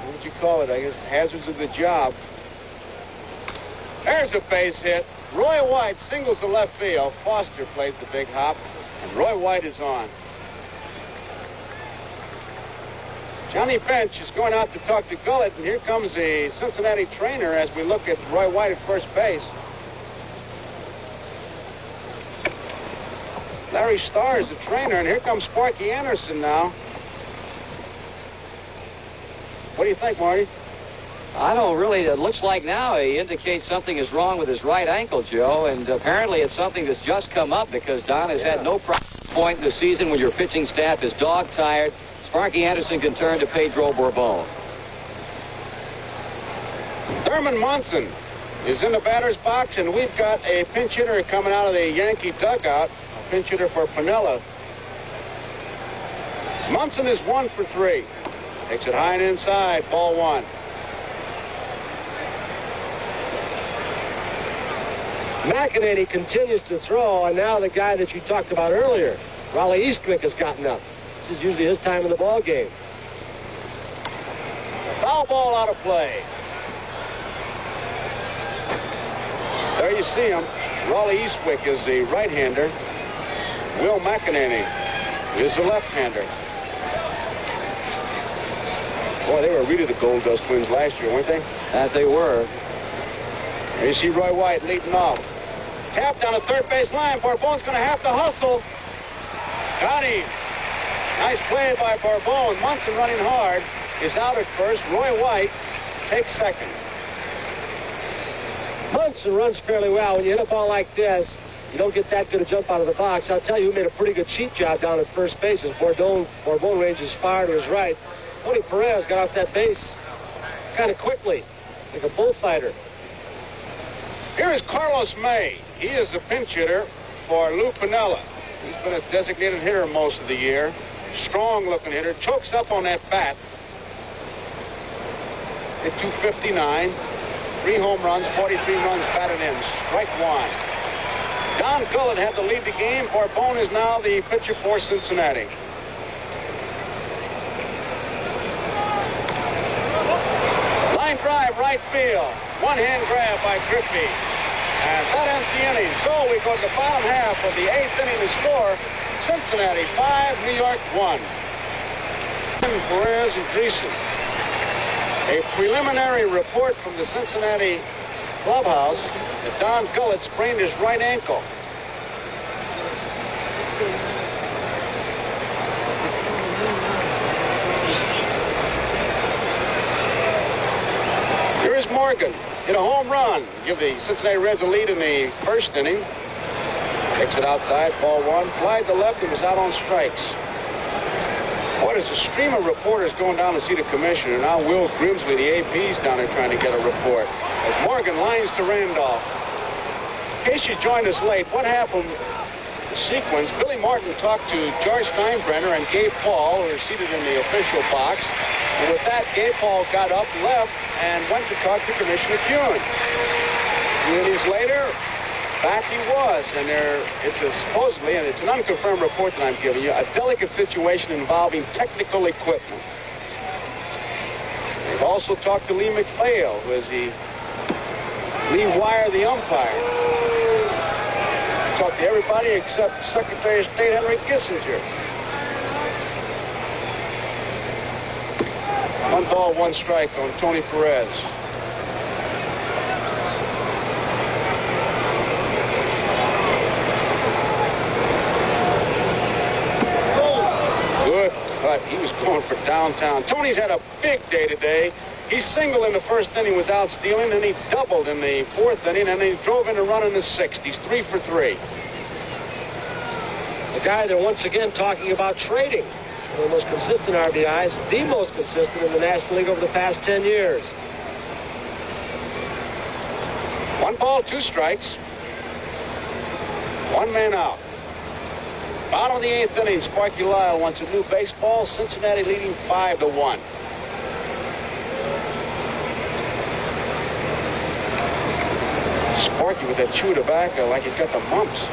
what would you call it, I guess, hazards of the job. There's a base hit. Roy White singles to left field. Foster plays the big hop. And Roy White is on. Johnny Bench is going out to talk to Gullett, and here comes the Cincinnati trainer as we look at Roy White at first base. Larry Starr is the trainer, and here comes Sparky Anderson now. What do you think, Marty? I don't really. It looks like now he indicates something is wrong with his right ankle, Joe, and apparently it's something that's just come up because Don has had no point in the season when your pitching staff is dog-tired. Sparky Anderson can turn to Pedro Bourbon. Thurman Munson is in the batter's box, and we've got a pinch hitter coming out of the Yankee dugout, a pinch hitter for Piniella. Munson is 1 for 3. Takes it high and inside, ball 1. McEnany continues to throw, and now the guy that you talked about earlier, Raleigh Eastwick, has gotten up. This is usually his time in the ball game. Foul ball out of play. There you see him. Raleigh Eastwick is the right-hander. Will McEnany is the left-hander. Boy, they were really the Gold Dust Twins last year, weren't they? That they were. There you see Roy White leading off. Tap down the third base line. Bourbon's going to have to hustle. Got him. Nice play by Bourbon. Munson running hard is out at first. Roy White takes second. Munson runs fairly well. When you hit a ball like this, you don't get that good a jump out of the box. I'll tell you who made a pretty good cheat job down at first base as Bourbon ranges far to his right. Tony Perez got off that base kind of quickly, like a bullfighter. Here is Carlos May. He is the pinch hitter for Lou Piniella. He's been a designated hitter most of the year. Strong-looking hitter. Chokes up on that bat. Hit .259. 3 home runs, 43 runs batted in. Strike 1. Don Gullett had to lead the game. Bourbon is now the pitcher for Cincinnati. Line drive, right field. One-hand grab by Griffey. And that ends the inning. So we go to the bottom half of the 8th inning to score. Cincinnati 5, New York 1. Perez and Dreesen. A preliminary report from the Cincinnati clubhouse that Don Gullett sprained his right ankle. Here's Morgan. Hit a home run. Give the Cincinnati Reds a lead in the first inning. Takes it outside, ball 1. Fly to left and was out on strikes. Boy, there's a stream of reporters going down to see the commissioner. Now Will Grimsley, the AP's down there trying to get a report. As Morgan lines to Randolph. In case you joined us late, what happened? The sequence, Billy Martin talked to George Steinbrenner and Gabe Paul, who are seated in the official box. And with that, Gabe Paul got up, left, and went to talk to Commissioner Kuhn. 2 innings later, back he was, and it's supposedly, and it's an unconfirmed report that I'm giving you, a delicate situation involving technical equipment. They've also talked to Lee McPhail, who is the Lee Wire, the umpire. Talked to everybody except Secretary of State Henry Kissinger. 1 ball, 1 strike on Tony Perez. Good cut. He was going for downtown. Tony's had a big day today. He singled in the first inning without stealing, and he doubled in the 4th inning, and then he drove in a run in the 6th. He's 3 for 3. The guy they're once again talking about trading. One of the most consistent RBIs, the most consistent in the National League over the past 10 years. 1 ball, 2 strikes. 1 man out. Bottom of the 8th inning, Sparky Lyle wants a new baseball. Cincinnati leading 5-1. Sparky with that chew of tobacco like he's got the mumps.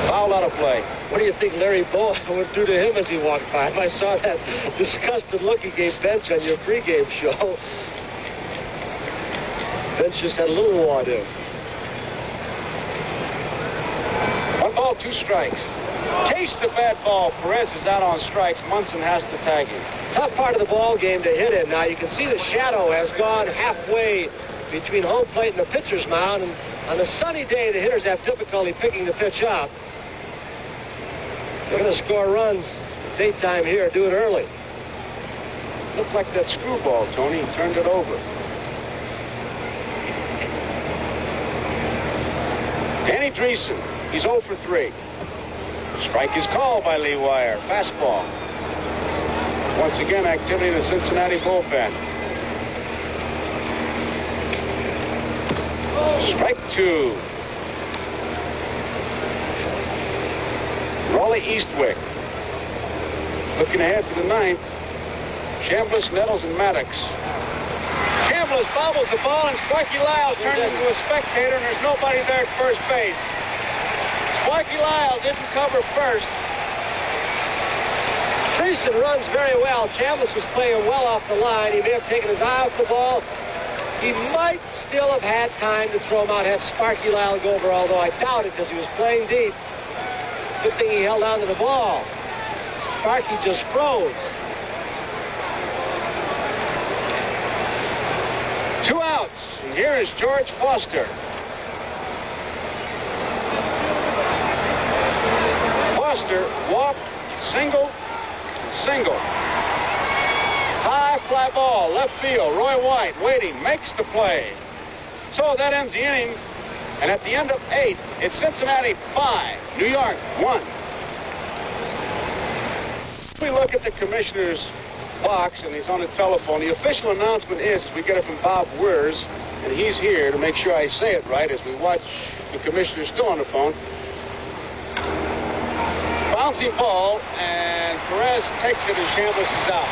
Foul out of play. What do you think Larry Bowa went through to him as he walked by? I saw that disgusted look he gave Bench on your pregame show. Bench just had a little water. 1 ball, 2 strikes. Chase the bad ball. Perez is out on strikes. Munson has to tag him. Tough part of the ball game to hit in. Now you can see the shadow has gone halfway between home plate and the pitcher's mound. And on a sunny day, the hitters have difficulty picking the pitch up. They're going to score runs daytime here. Do it early. Looked like that screwball, Tony. He turned it over. Danny Dreesen. He's 0 for 3. Strike is called by Lee Wire. Fastball. Once again, activity in the Cincinnati bullpen. Strike 2. Raleigh Eastwick. Looking ahead to the 9th. Chambliss, Nettles, and Maddox. Chambliss bobbles the ball, and Sparky Lyle turns into a spectator, and there's nobody there at first base. Sparky Lyle didn't cover first. Dreesen runs very well. Chambliss was playing well off the line. He may have taken his eye off the ball. He might still have had time to throw him out had Sparky Lyle go over, although I doubt it because he was playing deep. Good thing he held on to the ball. Sparky just froze. 2 outs. And here is George Foster. Foster walked, single. High fly ball, left field. Roy White waiting, makes the play. So that ends the inning. And at the end of 8, it's Cincinnati 5, New York 1. We look at the commissioner's box, and he's on the telephone. The official announcement is we get it from Bob Wers, and he's here to make sure I say it right as we watch the commissioner still on the phone. Bouncing ball, and Perez takes it, and Chambliss is out.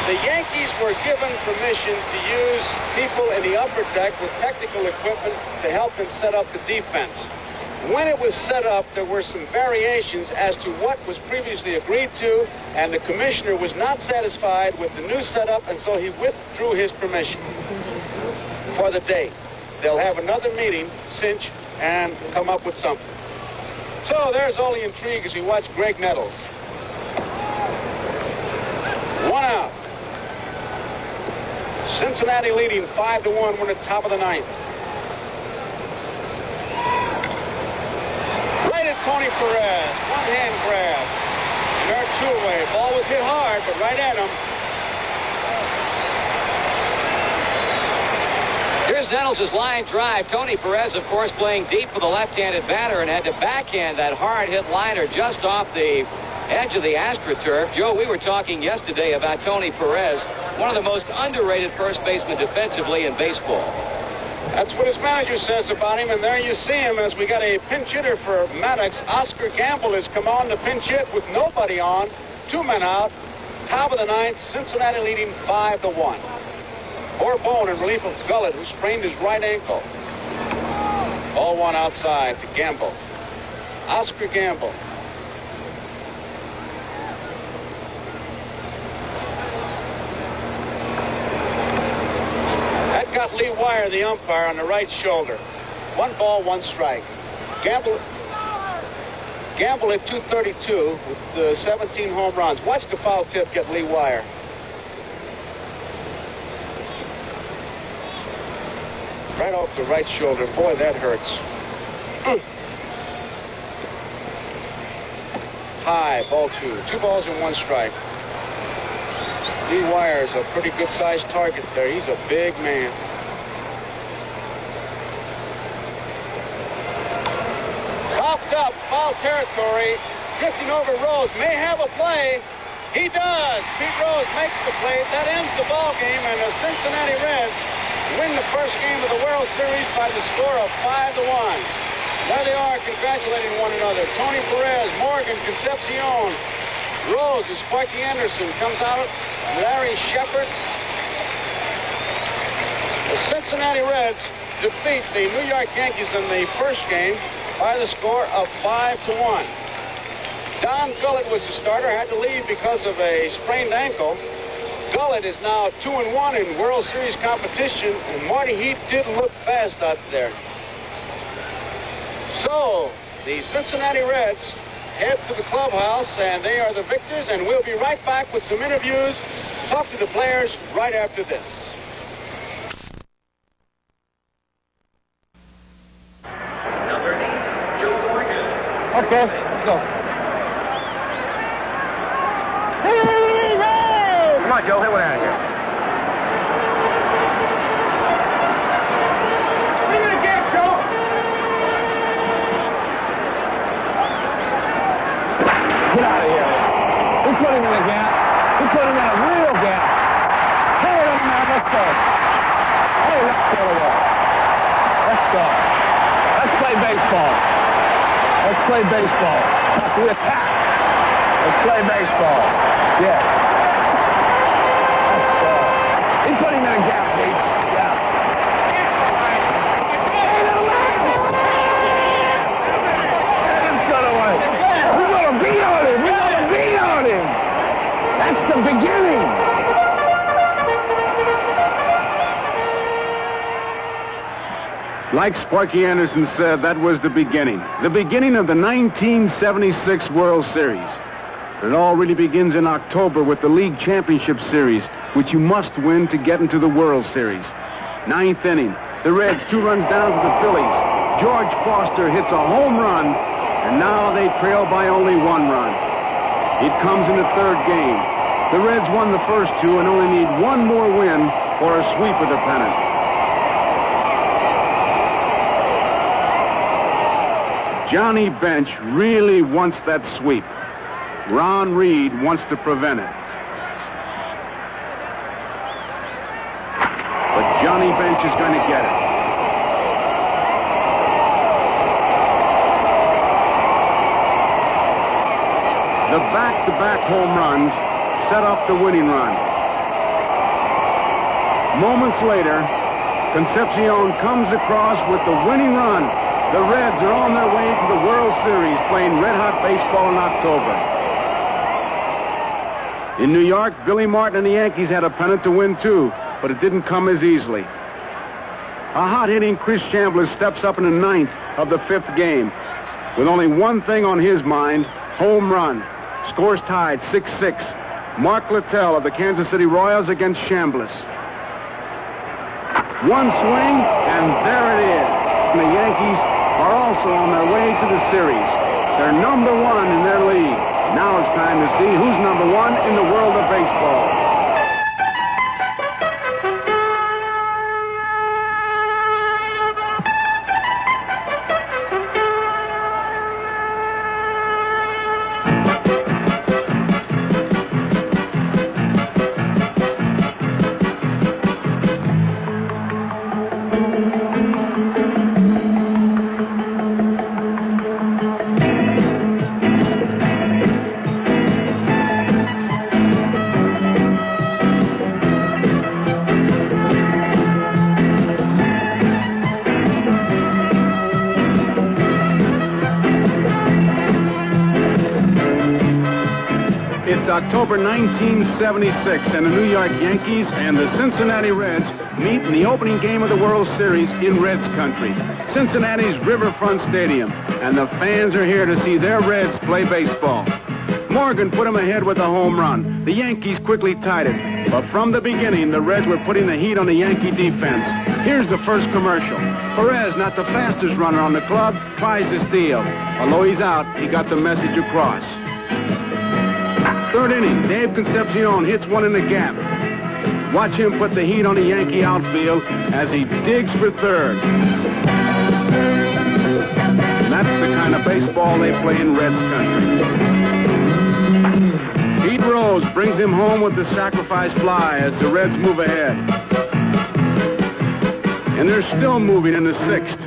The Yankees were given permission to use people in the upper deck with technical equipment to help them set up the defense. When it was set up, there were some variations as to what was previously agreed to, and the commissioner was not satisfied with the new setup, and so he withdrew his permission for the day. They'll have another meeting, cinch, and come up with something. So there's all the intrigue as we watch Greg Nettles. 1 out. Cincinnati leading 5-1. We're at the top of the 9th. Right at Tony Perez. One-hand grab. And they're 2 away. Ball was hit hard, but right at him. Here's Nettles' line drive. Tony Perez, of course, playing deep for the left-handed batter and had to backhand that hard-hit liner just off the edge of the AstroTurf. Joe, we were talking yesterday about Tony Perez, one of the most underrated first basemen defensively in baseball. That's what his manager says about him, and there you see him as we got a pinch hitter for Maddox. Oscar Gamble has come on to pinch hit with nobody on. 2 men out. Top of the 9th, Cincinnati leading 5-1. Bourbon in relief of Gullett, who sprained his right ankle. Ball 1 outside to Gamble. Oscar Gamble. That got Lee Wire, the umpire, on the right shoulder. 1 ball, 1 strike. Gamble at 232 with 17 home runs. Watch the foul tip get Lee Wire. Right off the right shoulder. Boy, that hurts. High, ball 2. 2 balls and 1 strike. Lee Wire is a pretty good-sized target there. He's a big man. Popped up, foul territory. Drifting over Rose. May have a play. He does. Pete Rose makes the play. That ends the ball game, and the Cincinnati Reds win the first game of the World Series by the score of 5-1. There they are congratulating one another. Tony Perez, Morgan, Concepcion, Rose, and Sparky Anderson comes out. Larry Shepard. The Cincinnati Reds defeat the New York Yankees in the first game by the score of 5-1. Don Gullett was the starter, had to leave because of a sprained ankle. Gullett is now 2-1 in World Series competition, and Marty Heat didn't look fast out there. So, the Cincinnati Reds head to the clubhouse, and they are the victors, and we'll be right back with some interviews, talk to the players right after this. Number 8, Joe Morgan. Okay, let's go. Come on, Joe, hit one out of here. Bring it again, Joe. Get out of here. We put him in a gap. We put him in a real gap. Hey, man, let's go. Hey, let's go to work. Let's go. Let's play baseball. Let's play baseball. Not the attack. Let's play baseball. Yeah. He put him in a gap, Bates. Yeah. Let's go to work. We're going to beat on him. We're going to beat on him. That's the beginning. Like Sparky Anderson said, that was the beginning. The beginning of the 1976 World Series. It all really begins in October with the League Championship Series, which you must win to get into the World Series. 9th inning, the Reds 2 runs down to the Phillies. George Foster hits a home run, and now they trail by only 1 run. It comes in the 3rd game. The Reds won the first 2 and only need 1 more win for a sweep of the pennant. Johnny Bench really wants that sweep. Ron Reed wants to prevent it. But Johnny Bench is going to get it. The back-to-back home runs set up the winning run. Moments later, Concepcion comes across with the winning run. The Reds are on their way to the World Series, playing red-hot baseball in October. In New York, Billy Martin and the Yankees had a pennant to win, too, but it didn't come as easily. A hot-hitting Chris Chandler steps up in the 9th of the 5th game. With only one thing on his mind, home run. Scores tied 6-6. Mark Littell of the Kansas City Royals against Chambliss. One swing, and there it is. And the Yankees are also on their way to the series. They're number 1 in their league. Now it's time to see who's number 1 in the world of baseball. October 1976, and the New York Yankees and the Cincinnati Reds meet in the opening game of the World Series in Reds country, Cincinnati's Riverfront Stadium, and the fans are here to see their Reds play baseball. Morgan put them ahead with a home run. The Yankees quickly tied it, but from the beginning, the Reds were putting the heat on the Yankee defense. Here's the first commercial. Perez, not the fastest runner on the club, tries to steal. Although he's out, he got the message across. 3rd inning, Dave Concepcion hits one in the gap. Watch him put the heat on the Yankee outfield as he digs for 3rd. And that's the kind of baseball they play in Reds country. Pete Rose brings him home with the sacrifice fly as the Reds move ahead. And they're still moving in the 6th.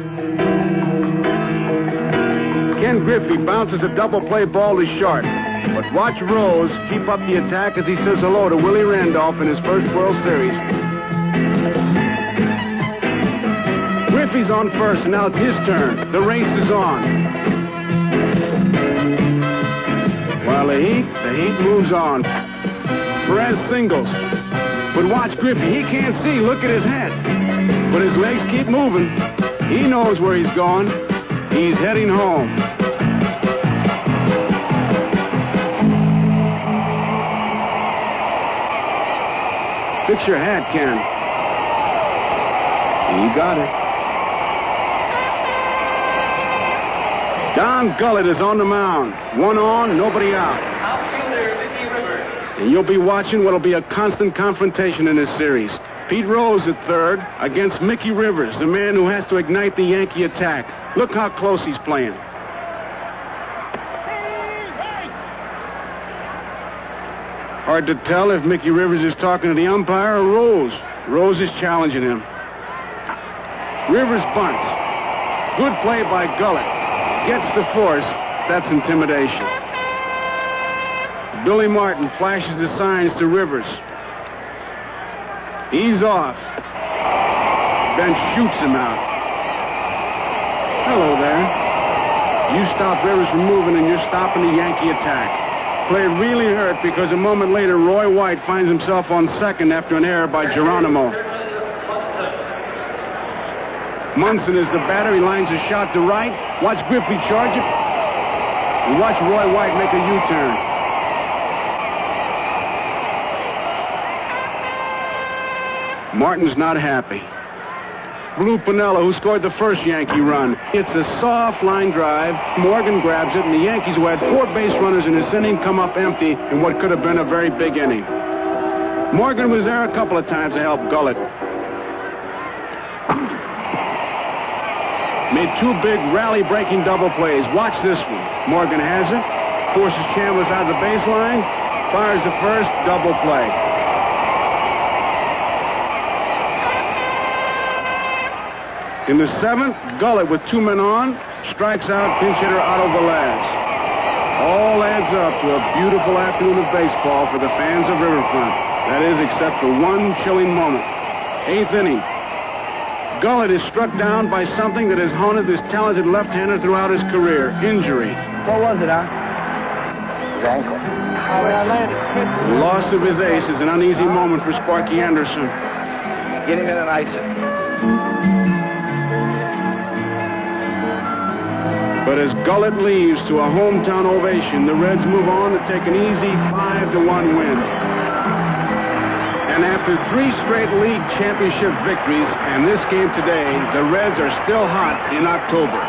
Ken Griffey bounces a double play ball to short. But watch Rose keep up the attack as he says hello to Willie Randolph in his first World Series. Griffey's on first, and now it's his turn. The race is on. While the heat moves on. Perez singles. But watch Griffey. He can't see. Look at his head. But his legs keep moving. He knows where he's going. He's heading home. Fix your hat, Ken. You got it. Don Gullett is on the mound. One on, nobody out. Outfielder Mickey Rivers. And you'll be watching what'll be a constant confrontation in this series. Pete Rose at third against Mickey Rivers, the man who has to ignite the Yankee attack. Look how close he's playing. Hard to tell if Mickey Rivers is talking to the umpire or Rose. Rose is challenging him. Rivers bunts. Good play by Gullett. Gets the force. That's intimidation. Billy Martin flashes the signs to Rivers. He's off. Bench shoots him out. Hello there. You stop Rivers from moving and you're stopping the Yankee attack. Play really hurt because a moment later Roy White finds himself on second after an error by Geronimo. Munson is the batter. He lines a shot to right. Watch Griffey charge it. And watch Roy White make a U-turn. Martin's not happy. Blue Piniella, who scored the first Yankee run. It's a soft line drive. Morgan grabs it, and the Yankees, who had 4 base runners in this inning, come up empty in what could have been a very big inning. Morgan was there a couple of times to help Gullett. Made 2 big rally-breaking double plays. Watch this one. Morgan has it. Forces Chambliss out of the baseline. Fires the first. Double play. In the 7th, Gullett, with 2 men on, strikes out pinch hitter Otto Velez. All adds up to a beautiful afternoon of baseball for the fans of Riverfront. That is, except for one chilling moment. 8th inning. Gullett is struck down by something that has haunted this talented left-hander throughout his career. Injury. What was it, Al? His ankle. The loss of his ace is an uneasy moment for Sparky Anderson. Get him in and ice it. But as Gullett leaves to a hometown ovation, the Reds move on to take an easy 5-1 win. And after 3 straight league championship victories and this game today, the Reds are still hot in October.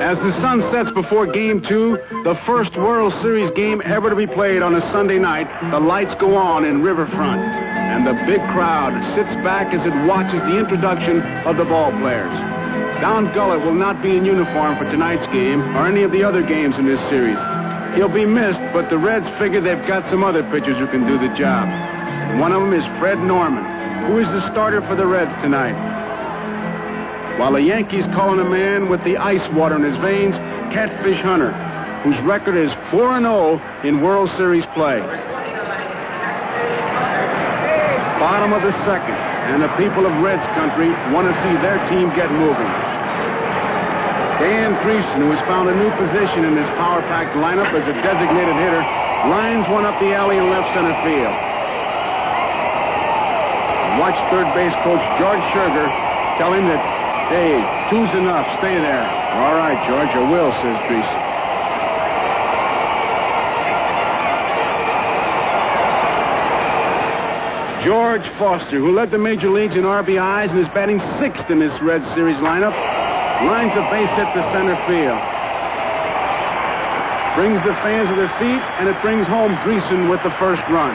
As the sun sets before Game 2, the first World Series game ever to be played on a Sunday night, the lights go on in Riverfront. And the big crowd sits back as it watches the introduction of the ball players. Don Gullett will not be in uniform for tonight's game or any of the other games in this series. He'll be missed, but the Reds figure they've got some other pitchers who can do the job. One of them is Fred Norman, who is the starter for the Reds tonight. While the Yankees call on a man with the ice water in his veins, Catfish Hunter, whose record is 4-0 in World Series play. Bottom of the 2nd, and the people of Reds country want to see their team get moving. Dan Creason, who has found a new position in this power-packed lineup as a designated hitter, lines one up the alley in left center field. Watch third base coach George Scherger tell him that, hey, 2's enough, stay there. All right, George, I will, says Creason. George Foster, who led the major leagues in RBIs and is batting 6th in this Red Series lineup, lines a base hit to center field. Brings the fans to their feet, and it brings home Dreesen with the first run.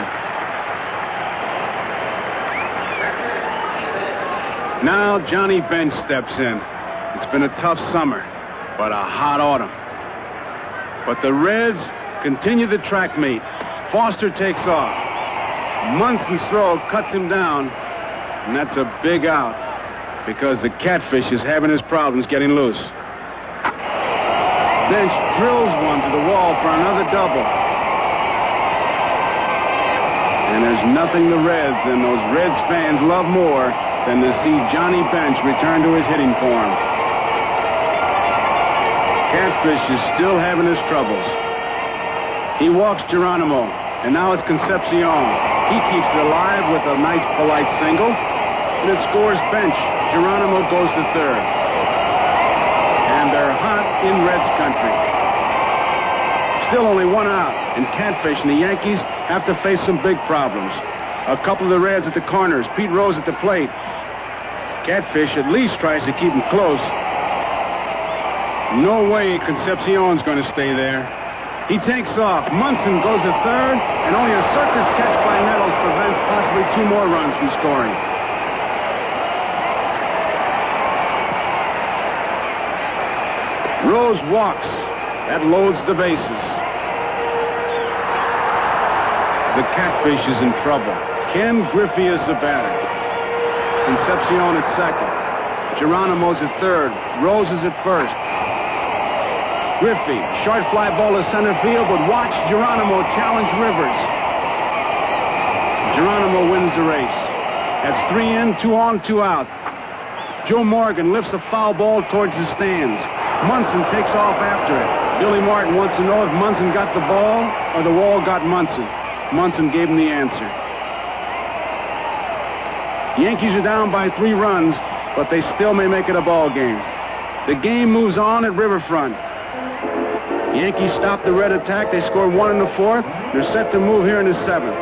Now Johnny Bench steps in. It's been a tough summer, but a hot autumn. But the Reds continue the track meet. Foster takes off. Munson's throw cuts him down, and that's a big out because the Catfish is having his problems getting loose. Bench drills one to the wall for another double. And there's nothing the Reds and those Reds fans love more than to see Johnny Bench return to his hitting form. Catfish is still having his troubles. He walks Geronimo, and now it's Concepcion. He keeps it alive with a nice, polite single, and it scores Bench. Geronimo goes to third. And they're hot in Reds country. Still only 1 out, and Catfish and the Yankees have to face some big problems. A couple of the Reds at the corners. Pete Rose at the plate. Catfish at least tries to keep him close. No way Concepcion's going to stay there. He takes off. Munson goes to third, and only a circus catch by Nettles prevents possibly 2 more runs from scoring. Rose walks. That loads the bases. The Catfish is in trouble. Ken Griffey is the batter. Concepcion at second. Geronimo's at third. Rose is at first. Griffey, short fly ball to center field, but watch Geronimo challenge Rivers. Geronimo wins the race. That's 3 in, 2 on, 2 out. Joe Morgan lifts a foul ball towards the stands. Munson takes off after it. Billy Martin wants to know if Munson got the ball or the wall got Munson. Munson gave him the answer. Yankees are down by 3 runs, but they still may make it a ball game. The game moves on at Riverfront. Yankees stop the Red attack. They score 1 in the 4th. They're set to move here in the 7th.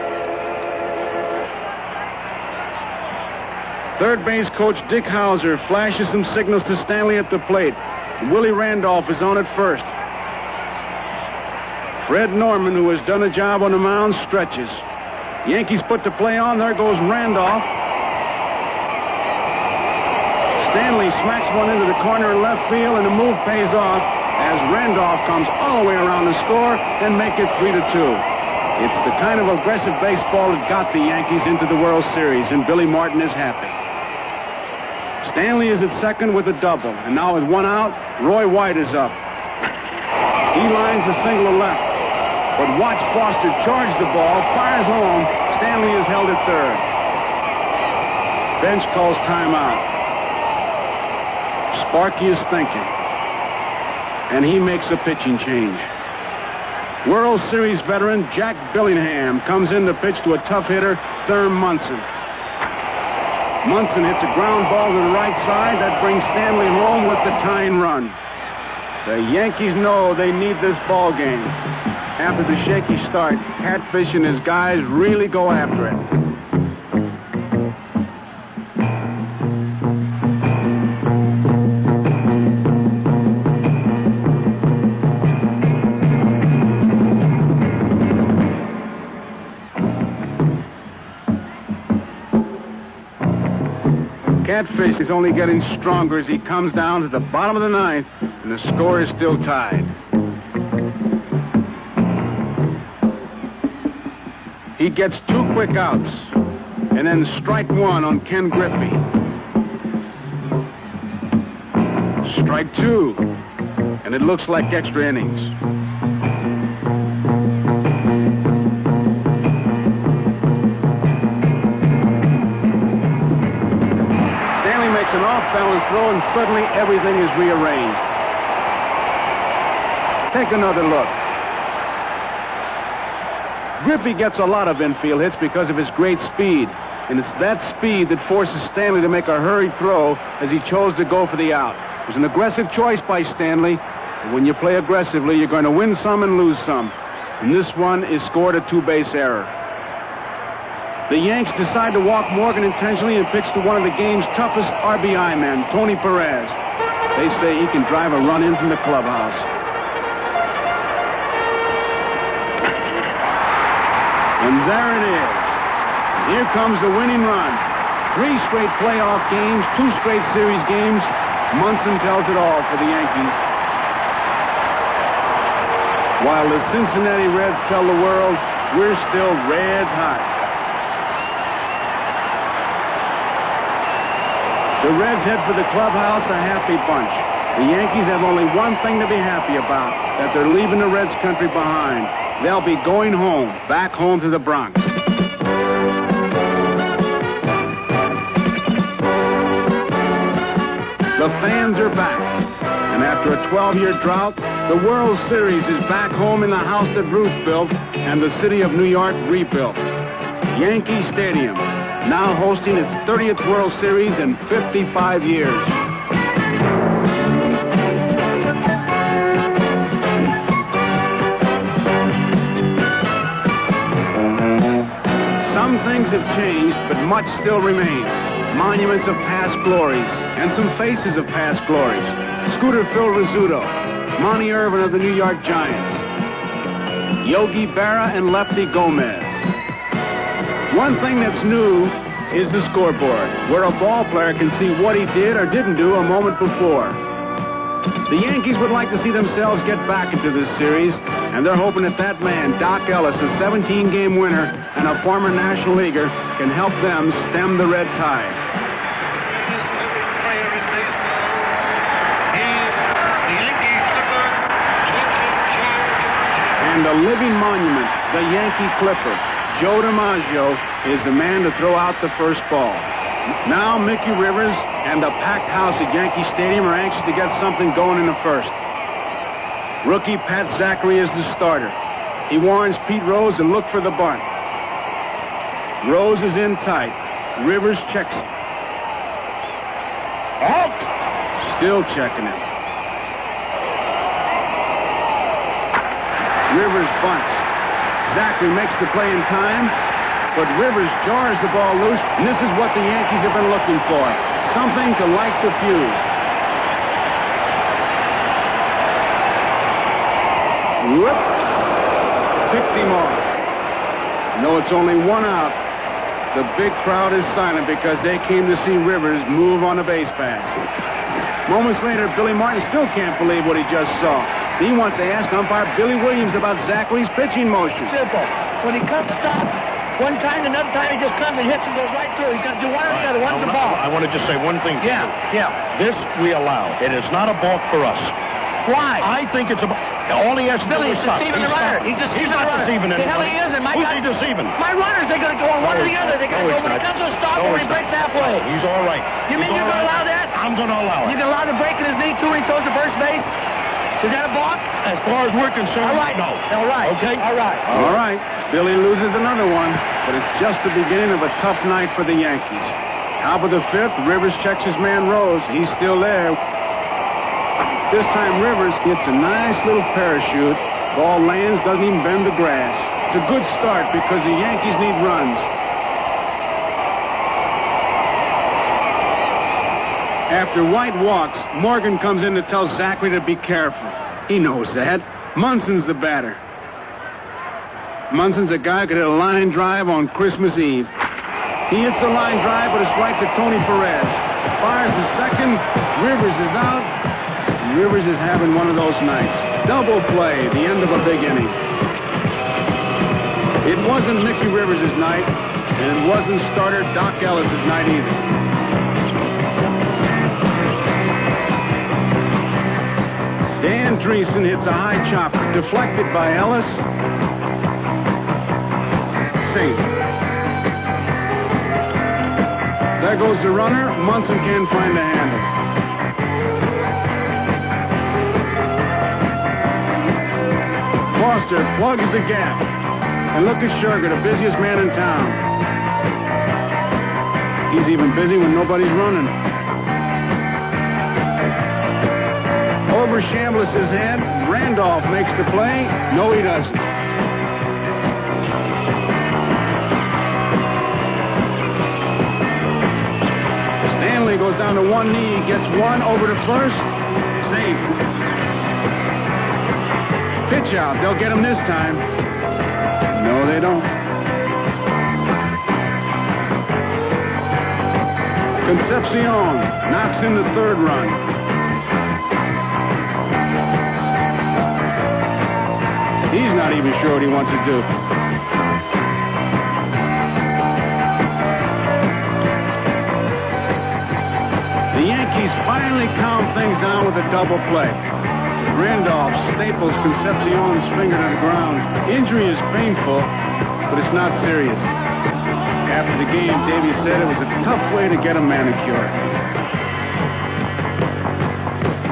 Third base coach Dick Hauser flashes some signals to Stanley at the plate. Willie Randolph is on at first. Fred Norman, who has done a job on the mound, stretches. Yankees put the play on. There goes Randolph. Stanley smacks one into the corner in left field, and the move pays off as Randolph comes all the way around the score and make it 3-2. It's the kind of aggressive baseball that got the Yankees into the World Series, and Billy Martin is happy. Stanley is at second with a double, and now with 1 out, Roy White is up. He lines a single to left, but watch Foster charge the ball, fires home. Stanley is held at third. Bench calls timeout. Sparky is thinking, and he makes a pitching change. World Series veteran Jack Billingham comes in to pitch to a tough hitter, Thurm Munson. Munson hits a ground ball to the right side. That brings Stanley home with the tying run. The Yankees know they need this ball game. After the shaky start, Catfish and his guys really go after it. Catfish is only getting stronger as he comes down to the bottom of the 9th, and the score is still tied. He gets 2 quick outs, and then strike 1 on Ken Griffey. Strike 2, and it looks like extra innings. An off-balance throw, and suddenly everything is rearranged. Take another look. Griffey gets a lot of infield hits because of his great speed, and it's that speed that forces Stanley to make a hurried throw as he chose to go for the out. It was an aggressive choice by Stanley, and when you play aggressively, you're going to win some and lose some. And this one is scored a 2-base error. The Yanks decide to walk Morgan intentionally and pitch to one of the game's toughest RBI men, Tony Perez. They say he can drive a run in from the clubhouse. And there it is. Here comes the winning run. 3 straight playoff games, 2 straight series games. Munson tells it all for the Yankees. While the Cincinnati Reds tell the world, we're still Reds hot. The Reds head for the clubhouse a happy bunch. The Yankees have only one thing to be happy about, that they're leaving the Reds country behind. They'll be going home, back home to the Bronx. The fans are back, and after a 12-year drought, the World Series is back home in the house that Ruth built and the city of New York rebuilt. Yankee Stadium, now hosting its 30th World Series in 55 years. Some things have changed, but much still remains. Monuments of past glories and some faces of past glories. Scooter Phil Rizzuto, Monty Irvin of the New York Giants, Yogi Berra and Lefty Gomez. One thing that's new is the scoreboard, where a ball player can see what he did or didn't do a moment before. The Yankees would like to see themselves get back into this series, and they're hoping that man, Doc Ellis, a 17-game winner and a former National Leaguer, can help them stem the red tide. And a living monument, the Yankee Clipper, Joe DiMaggio, is the man to throw out the first ball. Now Mickey Rivers and the packed house at Yankee Stadium are anxious to get something going in the first. Rookie Pat Zachary is the starter. He warns Pete Rose to look for the bunt. Rose is in tight. Rivers checks it. Out! Still checking it. Rivers bunts. Zachary makes the play in time, but Rivers jars the ball loose, and this is what the Yankees have been looking for. Something to light the fuse. Whoops! Picked him off. No, it's only one out. The big crowd is silent because they came to see Rivers move on the base pass. Moments later, Billy Martin still can't believe what he just saw. He wants to ask umpire Billy Williams about Zachary's pitching motion. Simple. When he comes stop, one time, another time he just comes and hits and goes right through. He's going to do one or the other. One's a ball. I want to just say one thing. Yeah. This we allow. It is not a balk for us. Why? I think it's a... All he has to do Billy, is he's stop. deceiving the runner. He's deceiving the runner. Not deceiving The hell anybody. he isn't. Who's he deceiving? My runners, they're going to go on one or the other. They're going to go when he comes to a stop or he breaks halfway. He's all right. You mean you're going to allow that? I'm going to allow it. You can allow the break in his knee, too, when he throws to first base? Is that a balk? As far as we're concerned, All right. no. All right. Okay? All right. All right. Billy loses another one, but it's just the beginning of a tough night for the Yankees. Top of the fifth, Rivers checks his man Rose. He's still there. This time Rivers gets a nice little parachute. Ball lands, doesn't even bend the grass. It's a good start because the Yankees need runs. After White walks, Morgan comes in to tell Zachary to be careful. He knows that. Munson's the batter. Munson's a guy who could hit a line drive on Christmas Eve. He hits a line drive, but it's right to Tony Perez. Fires the second. Rivers is out. Rivers is having one of those nights. Double play, the end of a big inning. It wasn't Mickey Rivers' night, and it wasn't starter Doc Ellis' night either. Dan Dreesen hits a high chopper, deflected by Ellis. Safe. There goes the runner. Munson can't find the handle. Foster plugs the gap. And look at Scherger, the busiest man in town. He's even busy when nobody's running. Over Chambliss's head, Randolph makes the play. No, he doesn't. Stanley goes down to one knee, gets one over to first. Safe. Pitch out. They'll get him this time. No, they don't. Concepcion knocks in the third run. He's not even sure what he wants to do. The Yankees finally calm things down with a double play. Randolph staples Concepcion's finger to the ground. Injury is painful, but it's not serious. After the game, Davey said it was a tough way to get a manicure.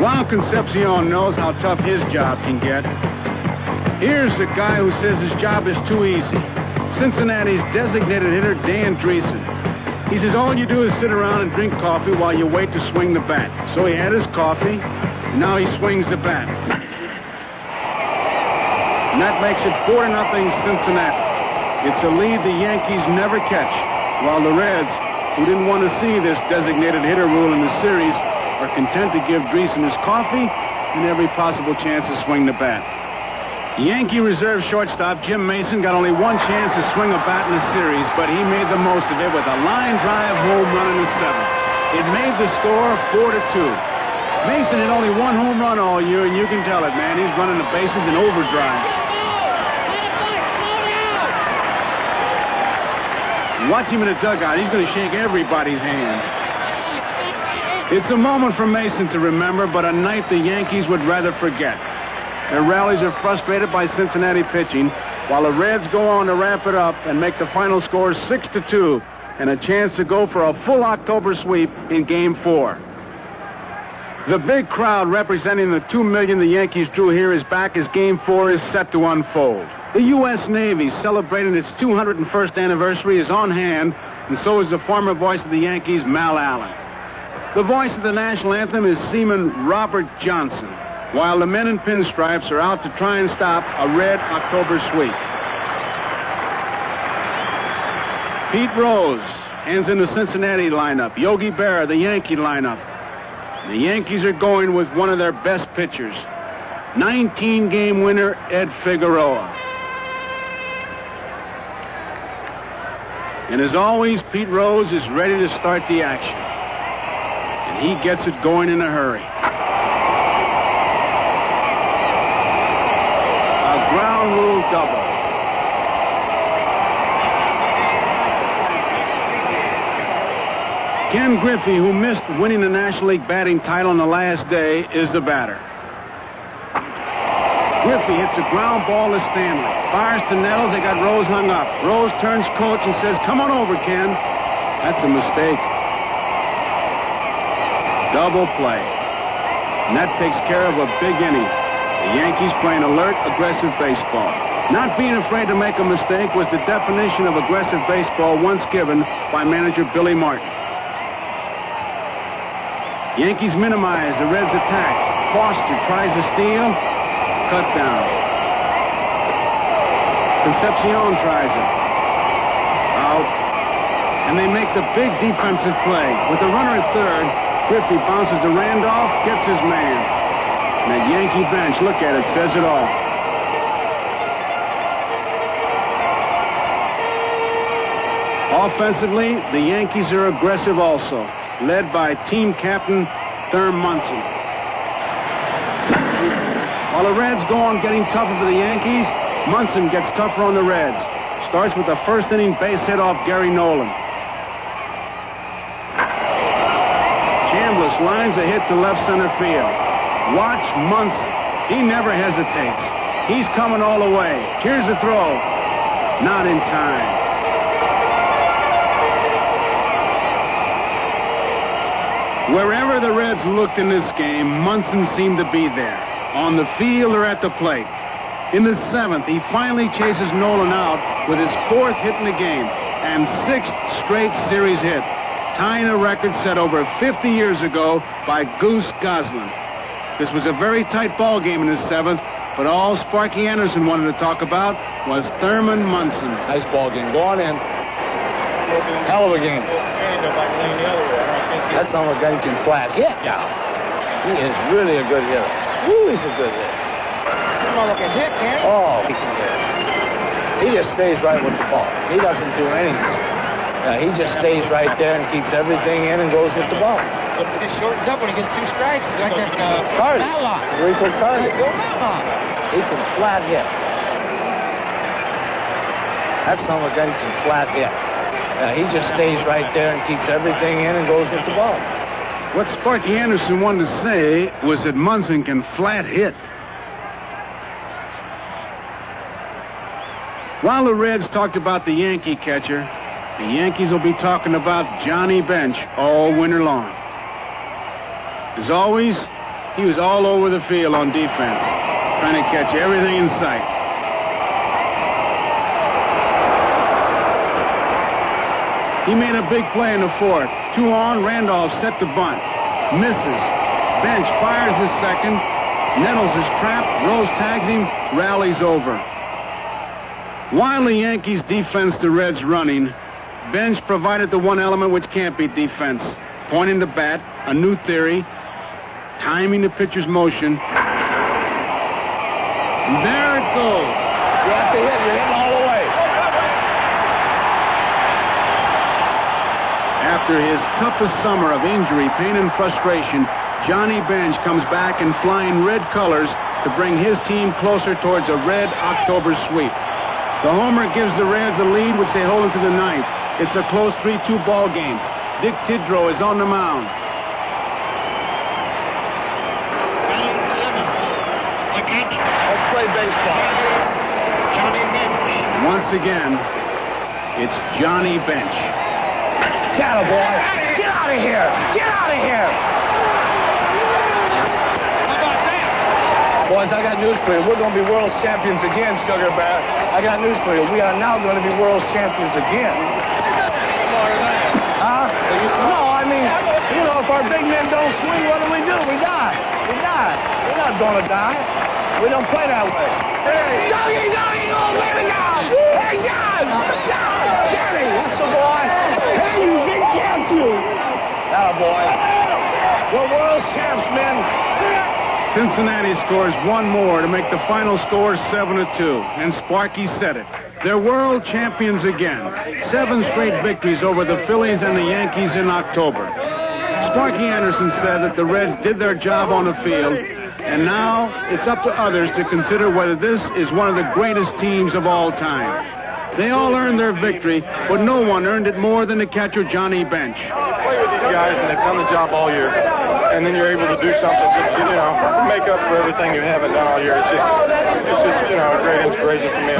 While Concepcion knows how tough his job can get, here's the guy who says his job is too easy. Cincinnati's designated hitter, Dan Dreesen. He says all you do is sit around and drink coffee while you wait to swing the bat. So he had his coffee, and now he swings the bat. And that makes it 4-0 Cincinnati. It's a lead the Yankees never catch, while the Reds, who didn't want to see this designated hitter rule in the series, are content to give Dreesen his coffee and every possible chance to swing the bat. Yankee reserve shortstop Jim Mason got only one chance to swing a bat in the series, but he made the most of it with a line drive home run in the 7th. It made the score 4-2. Mason had only one home run all year, and you can tell it, man. He's running the bases in overdrive. Watch him in the dugout. He's going to shake everybody's hand. It's a moment for Mason to remember, but a night the Yankees would rather forget. Their rallies are frustrated by Cincinnati pitching, while the Reds go on to wrap it up and make the final score 6-2, and a chance to go for a full October sweep in Game 4. The big crowd representing the 2 million the Yankees drew here is back as Game 4 is set to unfold. The U.S. Navy, celebrating its 201st anniversary, is on hand, and so is the former voice of the Yankees, Mal Allen. The voice of the national anthem is Seaman Robert Johnson, while the men in pinstripes are out to try and stop a red October sweep. Pete Rose hands in the Cincinnati lineup. Yogi Berra, the Yankee lineup. The Yankees are going with one of their best pitchers, 19-game winner Ed Figueroa. And as always, Pete Rose is ready to start the action. And he gets it going in a hurry. A ground rule double. Ken Griffey, who missed winning the National League batting title on the last day, is the batter. Griffey hits a ground ball to Stanley. Fires to Nettles. They got Rose hung up. Rose turns coach and says, "Come on over, Ken." That's a mistake. Double play. And that takes care of a big inning. The Yankees playing alert, aggressive baseball. Not being afraid to make a mistake was the definition of aggressive baseball once given by manager Billy Martin. Yankees minimize the Reds' attack. Foster tries to steal. Cut down. Concepcion tries it. Out. And they make the big defensive play. With the runner at third, Griffey bounces to Randolph, gets his man. And that Yankee bench, look at it, says it all. Offensively, the Yankees are aggressive also, led by team captain Thurman Munson. While the Reds go on getting tougher for the Yankees, Munson gets tougher on the Reds. Starts with the first inning base hit off Gary Nolan. Chambliss lines a hit to left center field. Watch Munson. He never hesitates. He's coming all the way. Here's the throw. Not in time. Wherever the Reds looked in this game, Munson seemed to be there. On the field or at the plate. In the 7th, he finally chases Nolan out with his 4th hit in the game and 6th straight series hit, tying a record set over 50 years ago by Goose Goslin. This was a very tight ball game in the 7th, but all Sparky Anderson wanted to talk about was Thurman Munson. Nice ball game. Go on in. Hell of a game. That's on a guy who can flat hit now. He is really a good hitter. Woo, he's a good hitter. Can hit, can't he? Oh, he can hit. He just stays right with the ball. He doesn't do anything. He just stays right there and keeps everything in and goes with the ball. But it shortens up when he gets 2 strikes. It's like that Matlock. Rico Carter. Go Matlock. He can flat hit. That's on a guy who can flat hit. He just stays right there and keeps everything in and goes with the ball. What Sparky Anderson wanted to say was that Munson can flat hit. While the Reds talked about the Yankee catcher, the Yankees will be talking about Johnny Bench all winter long. As always, he was all over the field on defense, trying to catch everything in sight. He made a big play in the 4th. 2 on, Randolph set the bunt. Misses. Bench fires his second. Nettles is trapped. Rose tags him. Rallies over. While the Yankees defense the Reds running, Bench provided the one element which can't be defense. Pointing the bat, a new theory, timing the pitcher's motion. And there it goes. You have to hit. You're hitting all the way. After his toughest summer of injury, pain, and frustration, Johnny Bench comes back in flying red colors to bring his team closer towards a red October sweep. The homer gives the Reds a lead, which they hold into the ninth. It's a close 3-2 ball game. Dick Tidrow is on the mound. Let's play baseball. Once again, it's Johnny Bench. Get a boy. Get out of here. Get out of here. Boys, I got news for you. We're going to be world champions again, Sugar Bear. I got news for you. We are now going to be world champions again. Huh? No, I mean, you know, if our big men don't swing, what do? We die. We die. We're not going to die. We don't play that way. Hey, doggy, oh, baby, now. Hey, John, Danny, that's the boy. Hey, you big champs, you. That boy. We're world champs, men. Cincinnati scores one more to make the final score 7-2. And Sparky said it. They're world champions again. 7 straight victories over the Phillies and the Yankees in October. Sparky Anderson said that the Reds did their job on the field, and now it's up to others to consider whether this is one of the greatest teams of all time. They all earned their victory, but no one earned it more than the catcher Johnny Bench. Play with these guys, and they've done the job all year. And then you're able to do something just, you know, make up for everything you haven't done all year. It's just, you know, a great inspiration for me.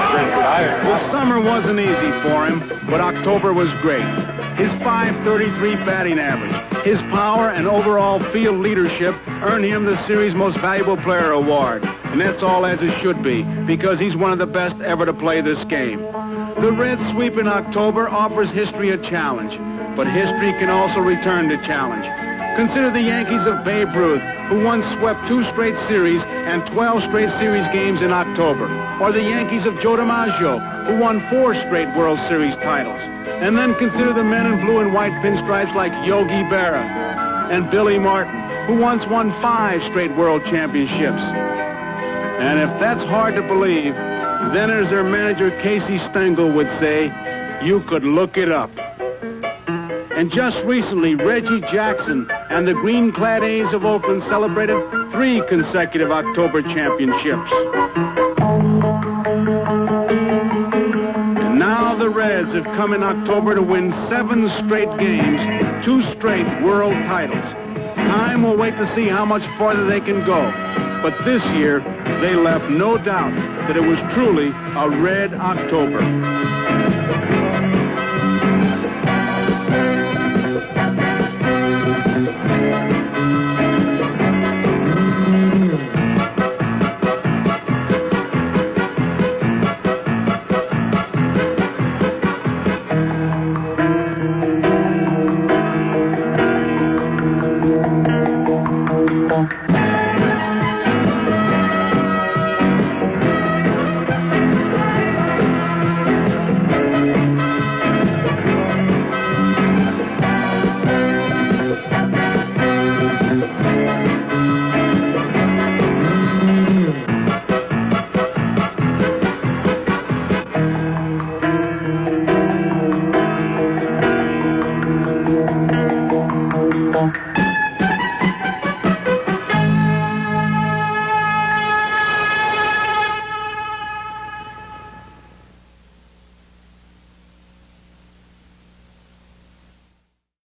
The summer wasn't easy for him, but October was great. His .533 batting average, his power and overall field leadership earned him the series' most valuable player award. And that's all as it should be, because he's one of the best ever to play this game. The Reds sweep in October offers history a challenge, but history can also return the challenge. Consider the Yankees of Babe Ruth, who once swept 2 straight series and 12 straight series games in October. Or the Yankees of Joe DiMaggio, who won 4 straight World Series titles. And then consider the men in blue and white pinstripes like Yogi Berra and Billy Martin, who once won 5 straight World Championships. And if that's hard to believe, then as their manager Casey Stengel would say, you could look it up. And just recently, Reggie Jackson and the green-clad A's of Oakland celebrated 3 consecutive October championships. And now the Reds have come in October to win 7 straight games, 2 straight world titles. Time will wait to see how much farther they can go. But this year, they left no doubt that it was truly a red October.